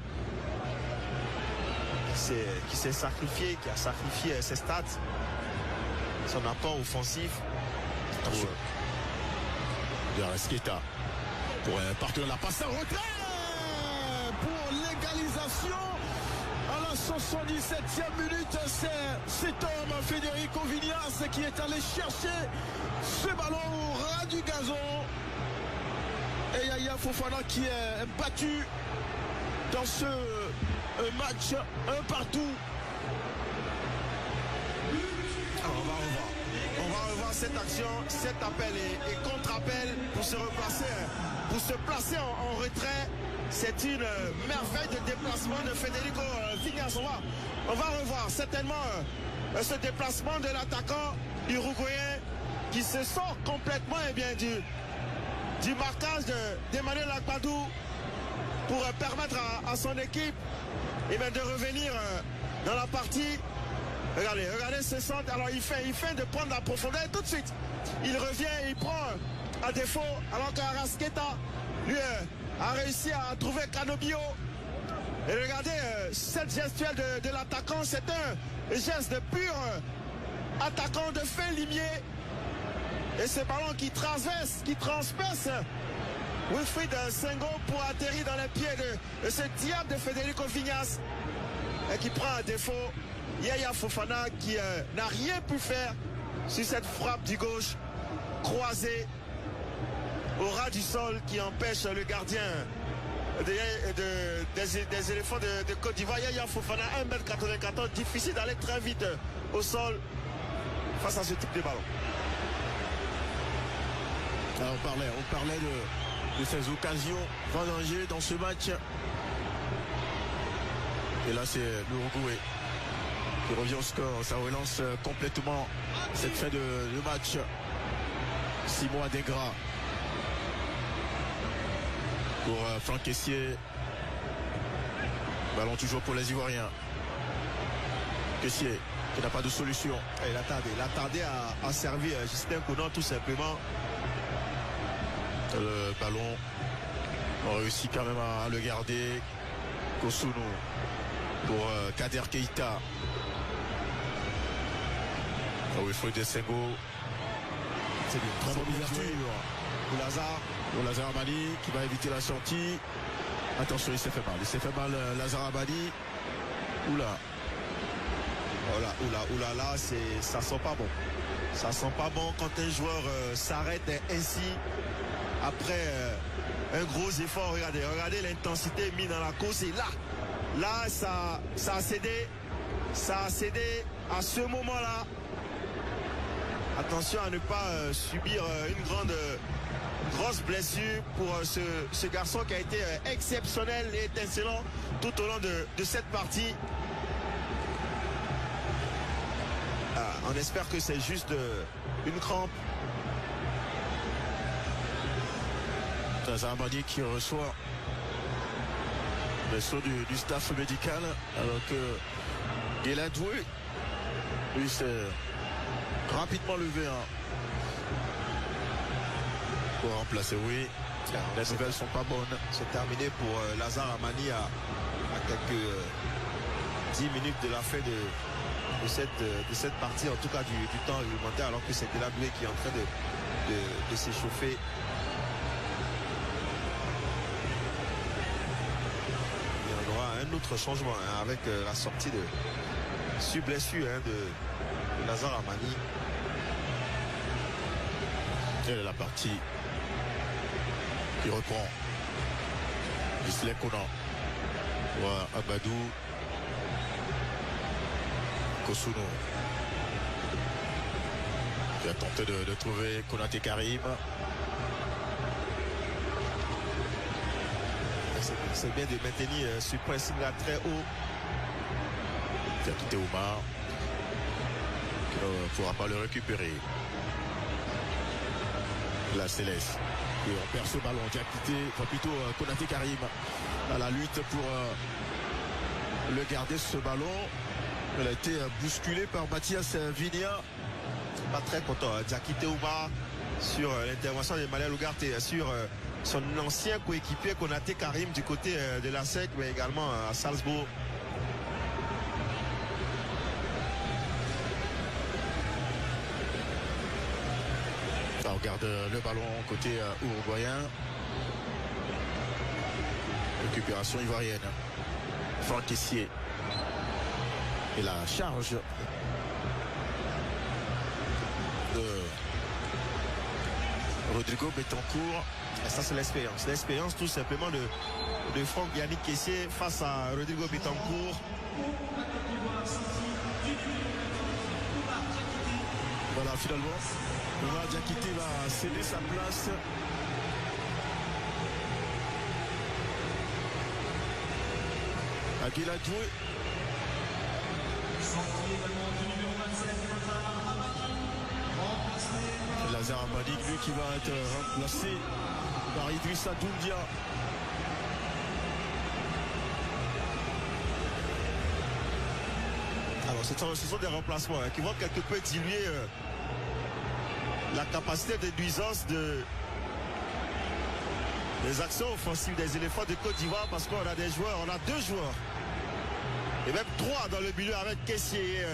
qui s'est sacrifié, qui a sacrifié ses stats, son apport offensif. Attention. Diarès Keita pour partir la passe en retrait pour l'égalisation à la 77e minute. C'est cet homme, Federico Viñas, qui est allé chercher ce ballon au ras du gazon. Et Yaya Fofana qui est battu dans ce match un partout. Alors on va revoir cette action, cet appel et contre-appel pour se replacer, pour se placer en retrait. C'est une merveille de déplacement de Federico Viñas. On va revoir certainement ce déplacement de l'attaquant uruguayen qui se sort complètement du marquage d'Emmanuel Agbadou pour permettre à son équipe de revenir dans la partie. Regardez ce centre. Alors il fait de prendre la profondeur tout de suite. Il revient, il prend à défaut, alors qu'Arasqueta lui a réussi à trouver Canobio. Et regardez cette gestuelle de l'attaquant, c'est un geste de pur attaquant de fin limier. Et ce ballon qui transperce Wilfried Senghor pour atterrir dans les pieds de ce diable de Federico Viñas et qui prend à défaut Yaya Fofana qui n'a rien pu faire sur cette frappe du gauche croisée au ras du sol qui empêche le gardien des éléphants de Côte d'Ivoire. Yaya Fofana, 1m94, difficile d'aller très vite au sol face à ce type de ballon. Alors, on parlait de ces occasions vendangées dans ce match. Et là, c'est l'Uruguay qui revient au score. Ça relance complètement cette fin de match. Simon Adingra pour Franck Kessié. Ballon toujours pour les Ivoiriens. Kessié qui n'a pas de solution. Il a tardé à servir Justin Conan tout simplement. Le ballon, on réussit quand même à le garder. Kosunu pour Kader Keita. Wilfried Senghor. C'est une très bonne ouverture pour Lazare. Pour Lazare Amani qui va éviter la sortie. Attention, il s'est fait mal. Il s'est fait mal, Lazare Amani. Oula. Oula, là, ça sent pas bon. Ça sent pas bon quand un joueur s'arrête ainsi après un gros effort. Regardez l'intensité mise dans la course. Et là, ça a cédé. Ça a cédé à ce moment-là. Attention à ne pas subir une grosse blessure pour ce garçon qui a été exceptionnel et étincelant tout au long de cette partie. On espère que c'est juste une crampe. Lazare Amani qui reçoit le saut du staff médical alors que Guéladoué lui s'est rapidement levé pour remplacer. Oui, les nouvelles sont pas bonnes. C'est terminé pour Lazare Amani à quelques 10 minutes de la fin de cette partie, en tout cas du temps réglementaire, alors que c'est Guéladoué qui est en train de s'échauffer. Il y aura un autre changement avec la sortie sur blessure de Lazare Amani. Et la partie qui reprend. Gisley Konan. Voilà, Abadou. Kosuno. Qui a tenté de trouver Konaté Karim. C'est bien de maintenir ce pressing là très haut. Qui a quitté Oumar. Qui ne pourra pas le récupérer. La Céleste. Et on perd ce ballon. Qui a quitté, enfin plutôt Konaté Karim à la lutte pour le garder ce ballon. Elle a été bousculée par Mathias Vigna. Pas très content. Diakité Oumar sur l'intervention de Malal Ugarte et sur son ancien coéquipier Konaté Karim du côté de la SEC, mais également à Salzbourg. On regarde le ballon côté uruguayen. Récupération ivoirienne. Franck Kessier. Et la charge de Rodrigo Betancourt. Et ça, c'est l'expérience. L'expérience tout simplement de Franck Yannick Kessier face à Rodrigo Betancourt. Voilà, finalement, Oumar Diakité va céder sa place. À Guéladoué. Lazare Amani, lui qui va être remplacé par Idrissa Doumbia. Alors ce sont des remplacements qui vont quelque peu diluer la capacité de nuisance des actions offensives des éléphants de Côte d'Ivoire, parce qu'on a des joueurs, on a 2 joueurs et même 3 dans le milieu avec Kessier,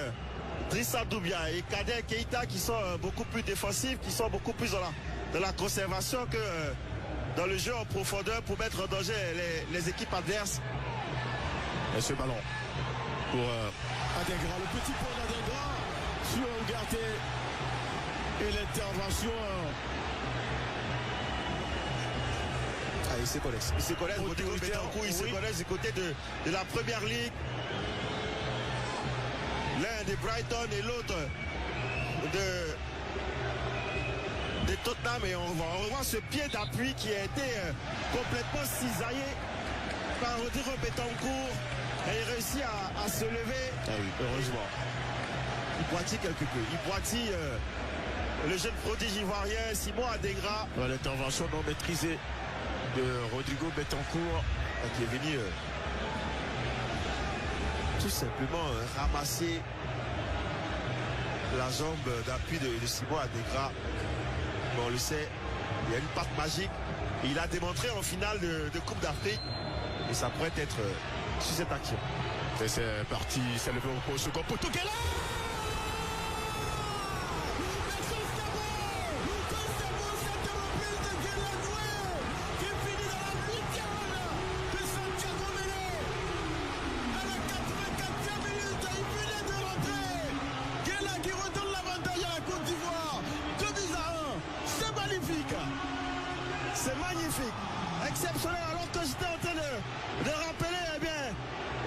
Idrissa Doumbia et Kader Keita qui sont beaucoup plus défensifs, qui sont beaucoup plus dans la conservation que dans le jeu en profondeur pour mettre en danger les équipes adverses. Et ce ballon pour Adingra, le petit point d'Adingra sur Ugarte et l'intervention. Ils se connaissent. Ils se connaissent. Rodrigo Betancourt, ils se connaissent du côté de la première ligue. L'un de Brighton et l'autre de Tottenham. Et on revoit ce pied d'appui qui a été complètement cisaillé par Rodrigo Betancourt. Et il réussit à se lever. Ah oui, heureusement. Il boitille quelque peu. Il boitille le jeune prodige ivoirien Simon Adingra. L'intervention non maîtrisée de Rodrigo Betancourt qui est venu tout simplement ramasser la jambe d'appui de Simon Adingra. Bon, on le sait, il y a une patte magique. Et il a démontré en finale de Coupe d'Afrique. Et ça pourrait être sur cette action. Et c'est parti, c'est levé au second poteau. C'est magnifique, exceptionnel, alors que j'étais en train de rappeler, eh bien,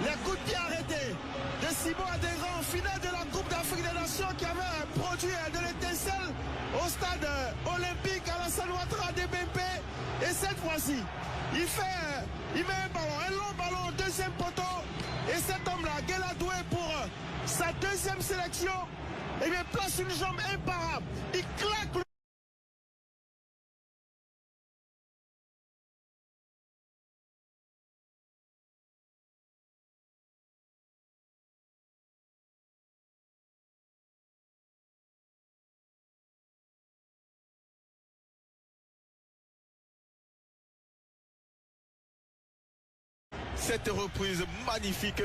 les coups de pied arrêtés de Simon Adégra en finale de la Coupe d'Afrique des Nations qui avait produit de l'étincelle au stade olympique Alassane Ouattara de Bempé. Et cette fois-ci, il met un long ballon au deuxième poteau. Et cet homme-là, Guela Doué, pour sa deuxième sélection, eh bien, place une jambe imparable. Il claque le... Cette reprise magnifique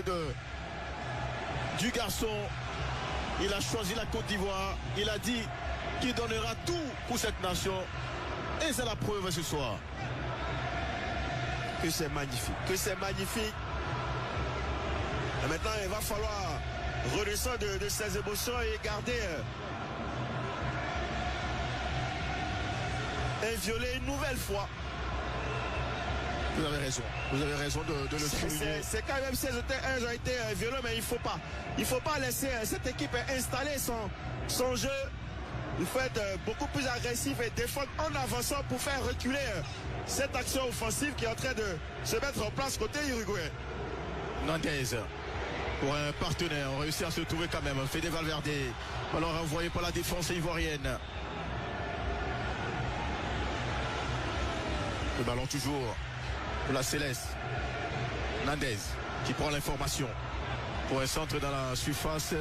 du garçon. Il a choisi la Côte d'Ivoire. Il a dit qu'il donnera tout pour cette nation. Et c'est la preuve ce soir. Que c'est magnifique. Que c'est magnifique. Et maintenant, il va falloir redescendre de ses émotions et garder inviolé une nouvelle fois. Vous avez raison de le souligner. C'est quand même 16-1, ont été violents, mais il faut pas laisser cette équipe installer son jeu. Il faut être beaucoup plus agressif et défendre en avançant pour faire reculer cette action offensive qui est en train de se mettre en place côté uruguayen. Nandez, pour un partenaire, on réussit à se trouver quand même. Fede Valverde, alors envoyé par la défense ivoirienne. Le ballon toujours pour la Céleste. Nandez qui prend l'information pour un centre dans la surface.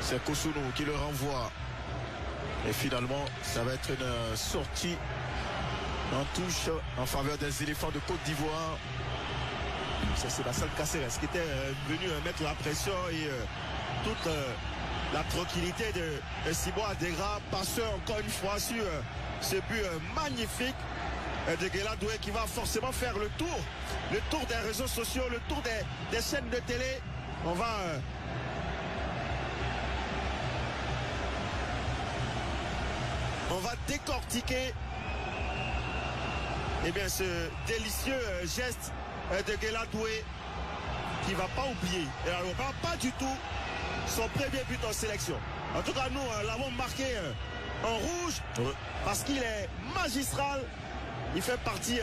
C'est Kosunu qui le renvoie. Et finalement, ça va être une sortie en touche en faveur des éléphants de Côte d'Ivoire. C'est Sébastien Caceres qui était venu mettre la pression et toute la tranquillité de Simon Adégra, passeur encore une fois sur ce but magnifique de Guela Doué qui va forcément faire le tour des réseaux sociaux, le tour des chaînes de télé. On va décortiquer ce délicieux geste de Guela Doué qui ne va pas oublier. Et alors, on ne va pas du tout son premier but en sélection. En tout cas, nous l'avons marqué en rouge parce qu'il est magistral. Il fait partie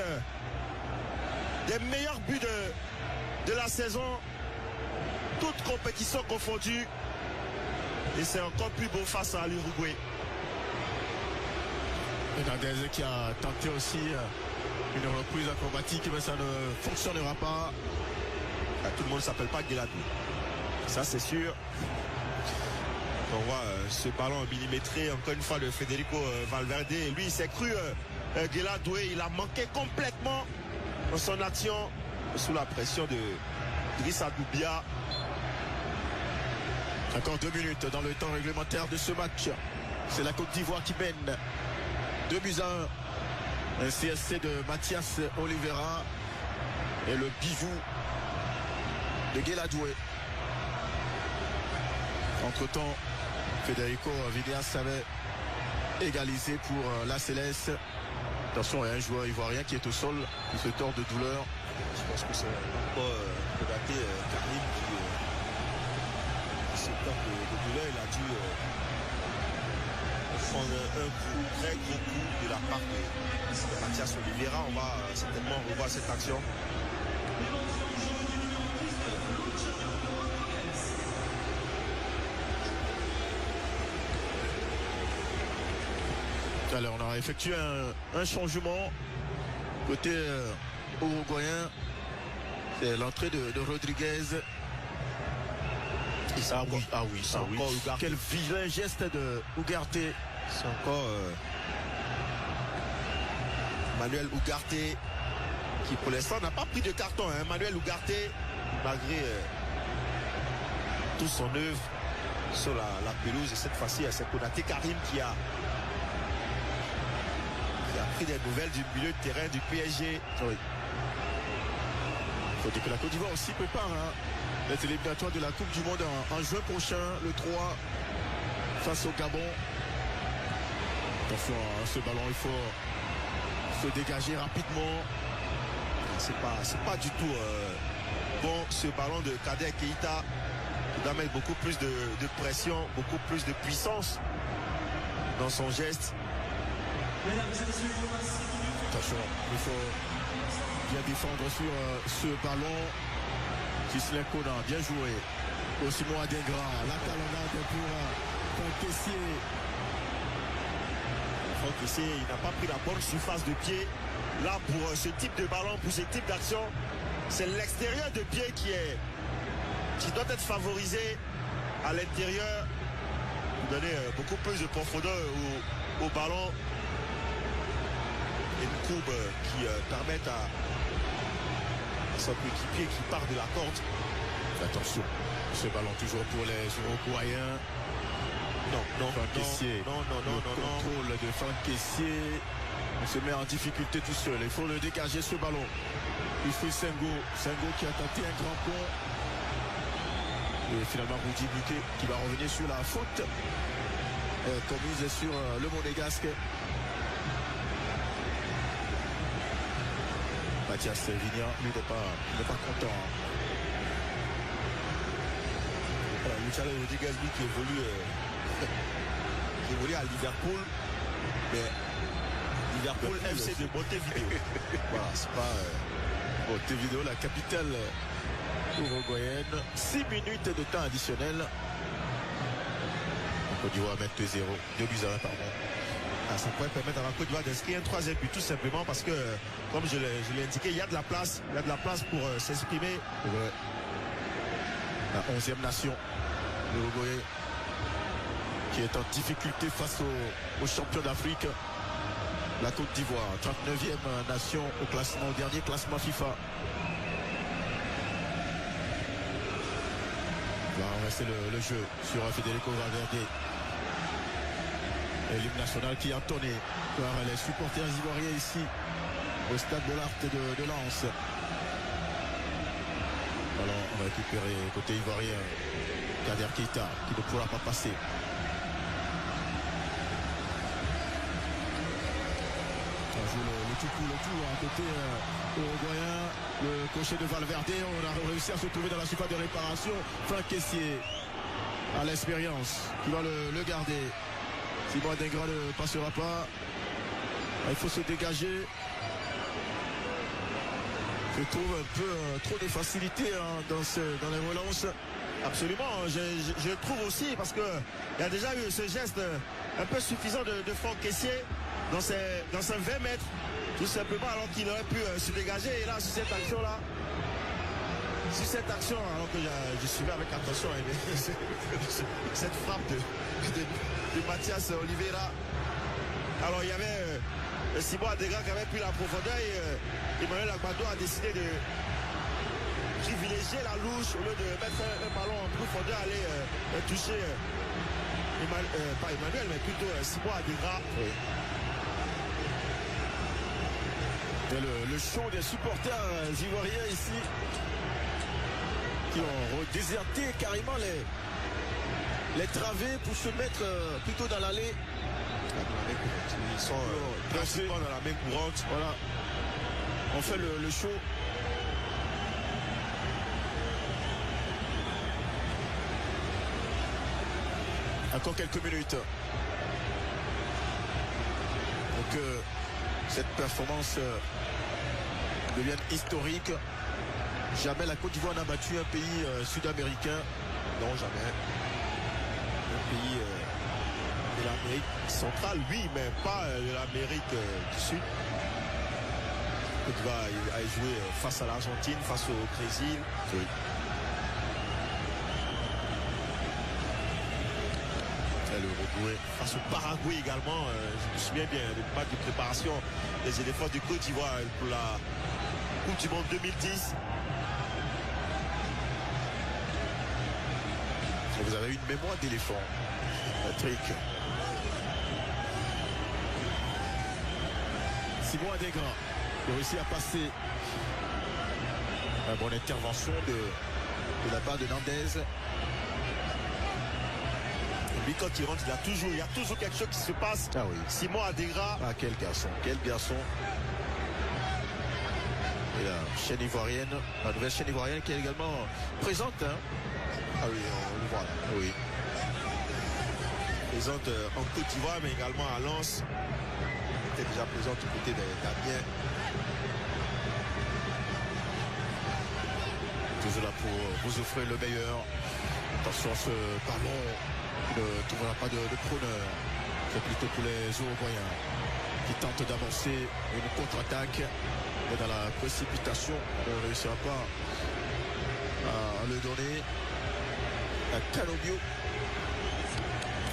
des meilleurs buts de la saison, toutes compétitions confondues. Et c'est encore plus beau face à l'Uruguay. Hernandez qui a tenté aussi une reprise acrobatique, mais ça ne fonctionnera pas. Tout le monde ne s'appelle pas Guela Doué. Ça, c'est sûr. On voit ce ballon millimétré, encore une fois, de Federico Valverde. Et lui, il s'est cru Guela Doué. Il a manqué complètement dans son action sous la pression de Driss Adoubia. Encore 2 minutes dans le temps réglementaire de ce match. C'est la Côte d'Ivoire qui mène 2-1. Un CSC de Mathias Oliveira et le bijou de Guela Doué. Entre-temps, Federico Villegas avait égalisé pour la Céleste. Attention, il y a un joueur ivoirien qui est au sol, qui se tord de douleur. Je pense que c'est Kodaté Karim qui se tord de douleur. Il a dû prendre un coup, très gros coup de la part de Mathias Oliveira. On va certainement revoir cette action. Alors, on a effectué un changement côté uruguayen. C'est l'entrée de Rodriguez. Et ça, oui. Quel vilain geste de Ugarte. C'est encore Manuel Ugarte qui pour l'instant n'a pas pris de carton. Manuel Ugarte, malgré tout son œuvre sur la pelouse. Et cette fois-ci, c'est Kodaté Karim qui a pris des nouvelles du milieu de terrain du PSG. Oui. Il faut dire que la Côte d'Ivoire aussi prépare les éliminatoires de la Coupe du Monde en juin prochain, le 3, face au Gabon. Attention à ce ballon, il faut se dégager rapidement. C'est pas du tout bon ce ballon de Kader Keita. Il doit mettre beaucoup plus de pression, beaucoup plus de puissance dans son geste. Attention, il faut bien défendre sur ce ballon. Gislain Conan, bien joué. Simon Adingra, la talonnade pour Franck Kessié. Franck Kessié, il n'a pas pris la bonne surface de pied. Là, pour ce type de ballon, pour ce type d'action, c'est l'extérieur de pied qui doit être favorisé à l'intérieur pour donner beaucoup plus de profondeur au ballon. Et une courbe qui permettent à son coéquipier qui part de la corde. Attention, ce ballon toujours pour les Uruguayens. Non. Contrôle de Franck Kessié. On se met en difficulté tout seul. Il faut le dégager ce ballon. Il faut Sengo qui a tenté un grand pont. Et finalement Rudy Buquet qui va revenir sur la faute commise sur le Monégasque. Mathias Vigna, lui n'est pas content. Voilà, Luciano Rodriguez, lui qui évolue à Liverpool, mais Liverpool FC de Montevideo. Voilà, c'est pas Montevideo, la capitale uruguayenne. 6 minutes de temps additionnel. La Côte d'Ivoire met 2-0. 2 buts à 1, pardon. Ça pourrait permettre à la Côte d'Ivoire d'inscrire un 3e but, tout simplement parce que, comme je l'ai indiqué, il y a de la place. Il y a de la place pour s'exprimer. Ouais. La 11e nation, l'Uruguay, qui est en difficulté face aux champions d'Afrique. La Côte d'Ivoire, 39e nation au classement, au dernier classement FIFA. Va rester le jeu sur Federico Valverde. Et l'hymne national qui a entonné par les supporters ivoiriens ici au stade de l'Art de Lens. Ballon récupéré côté ivoirien. Kader Keita qui ne pourra pas passer. On joue le tout à côté uruguayen. Le crochet de Valverde. On a réussi à se trouver dans la surface de réparation. Franck Kessié à l'expérience qui va le garder. Simon Adingra ne passera pas. Il faut se dégager. Je trouve un peu trop de facilité dans les relances. Absolument, je trouve aussi parce qu'il y a déjà eu ce geste un peu suffisant de Franck Kessié dans ses 20 mètres, tout simplement, alors qu'il aurait pu se dégager. Et là, sur cette action-là, alors que je suivais avec attention cette frappe de Mathias Oliveira. Alors il y avait Simon Adingra qui avait pris la profondeur et Emmanuel Agbado a décidé de privilégier la louche au lieu de mettre un ballon en profondeur, aller toucher pas Emmanuel mais plutôt Simon Adingra. Oui. Et le show des supporters ivoiriens ici qui ont déserté carrément les travées pour se mettre plutôt dans l'allée. Ils sont principalement dans la main courante. Voilà. On fait le show. Encore quelques minutes. Pour que cette performance devienne historique. Jamais la Côte d'Ivoire n'a battu un pays sud-américain. Non, jamais. Un pays de l'Amérique centrale, oui, mais pas de l'Amérique du Sud. La Côte d'Ivoire a joué face à l'Argentine, face au Brésil. Oui. l'Uruguay. Face au Paraguay également, je me souviens bien, le match de préparation des éléphants du Côte d'Ivoire pour la Coupe du Monde 2010. Vous avez une mémoire d'éléphant, Patrick. Simon Adingra qui réussit à passer. Une bonne intervention de la part de Nandez. Et lui, quand il rentre, il y a toujours quelque chose qui se passe. Ah oui. Simon Adingra. Ah, quel garçon, quel garçon. Et la chaîne ivoirienne, la nouvelle chaîne ivoirienne qui est également présente. Hein. Ah oui, on le voit là. Oui. Présente en Côte d'Ivoire, mais également à Lens. Elle était déjà présente du côté d'Amiens. Toujours là pour vous offrir le meilleur. Attention à ce ballon qui ne trouvera pas de preneur. C'est plutôt pour les Uruguayens qui tentent d'avancer une contre-attaque. Mais dans la précipitation, on ne réussira pas à le donner à Canobio.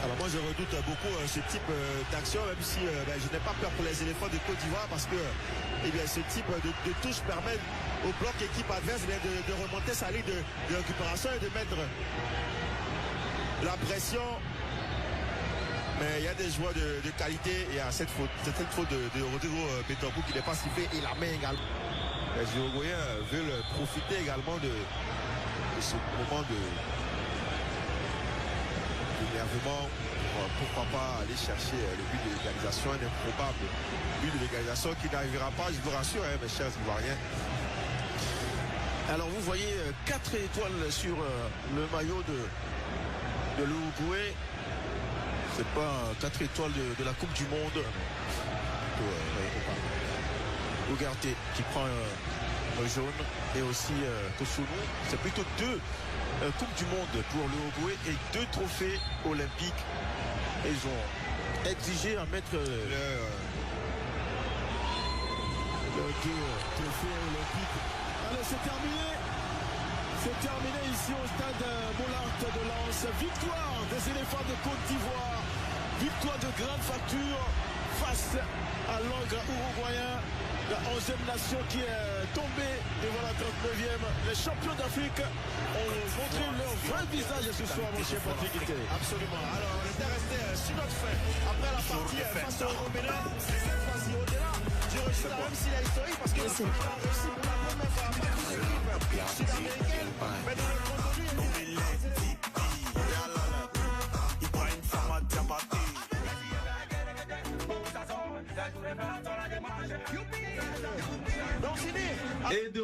Alors moi je redoute beaucoup ce type d'action, même si je n'ai pas peur pour les éléphants de Côte d'Ivoire, parce que ce type de touche permet au bloc équipe adverse de remonter sa ligne de récupération et de mettre la pression. Mais il y a des joueurs de qualité, et il y a cette faute de Rodrigo Betancourt qui n'est pas sifflée, et la main également. Les Uruguayens veulent profiter également de ce moment d'énervement. Pourquoi pas aller chercher le but de l'égalisation, un improbable but de l'égalisation qui n'arrivera pas, je vous rassure, mes chers Ivoiriens. Alors vous voyez 4 étoiles sur le maillot de l'Uruguay. C'est pas 4 étoiles de la Coupe du Monde. Ugarte qui prend un jaune, et aussi Kosovo. C'est plutôt 2 Coupes du Monde pour l'Uruguay et 2 trophées olympiques. Et ils ont exigé à mettre le 2 trophées olympiques. Allez, c'est terminé. C'est terminé ici au stade Bollard de Lens. Victoire des éléphants de Côte d'Ivoire. Victoire de grande facture face à l'ogre uruguayen. La 11e nation qui est tombée devant la 39e. Les champions d'Afrique ont montré leur vrai visage ce soir, mon cher Patrick Guité. Absolument. Alors, on était resté sur notre fin après la partie face au Bénin. Cette fois-ci, au-delà du registre, même s'il est historique, parce que c'est aussi pour la première fois pas une équipe sud-américaine, mais dans le contenu. Et de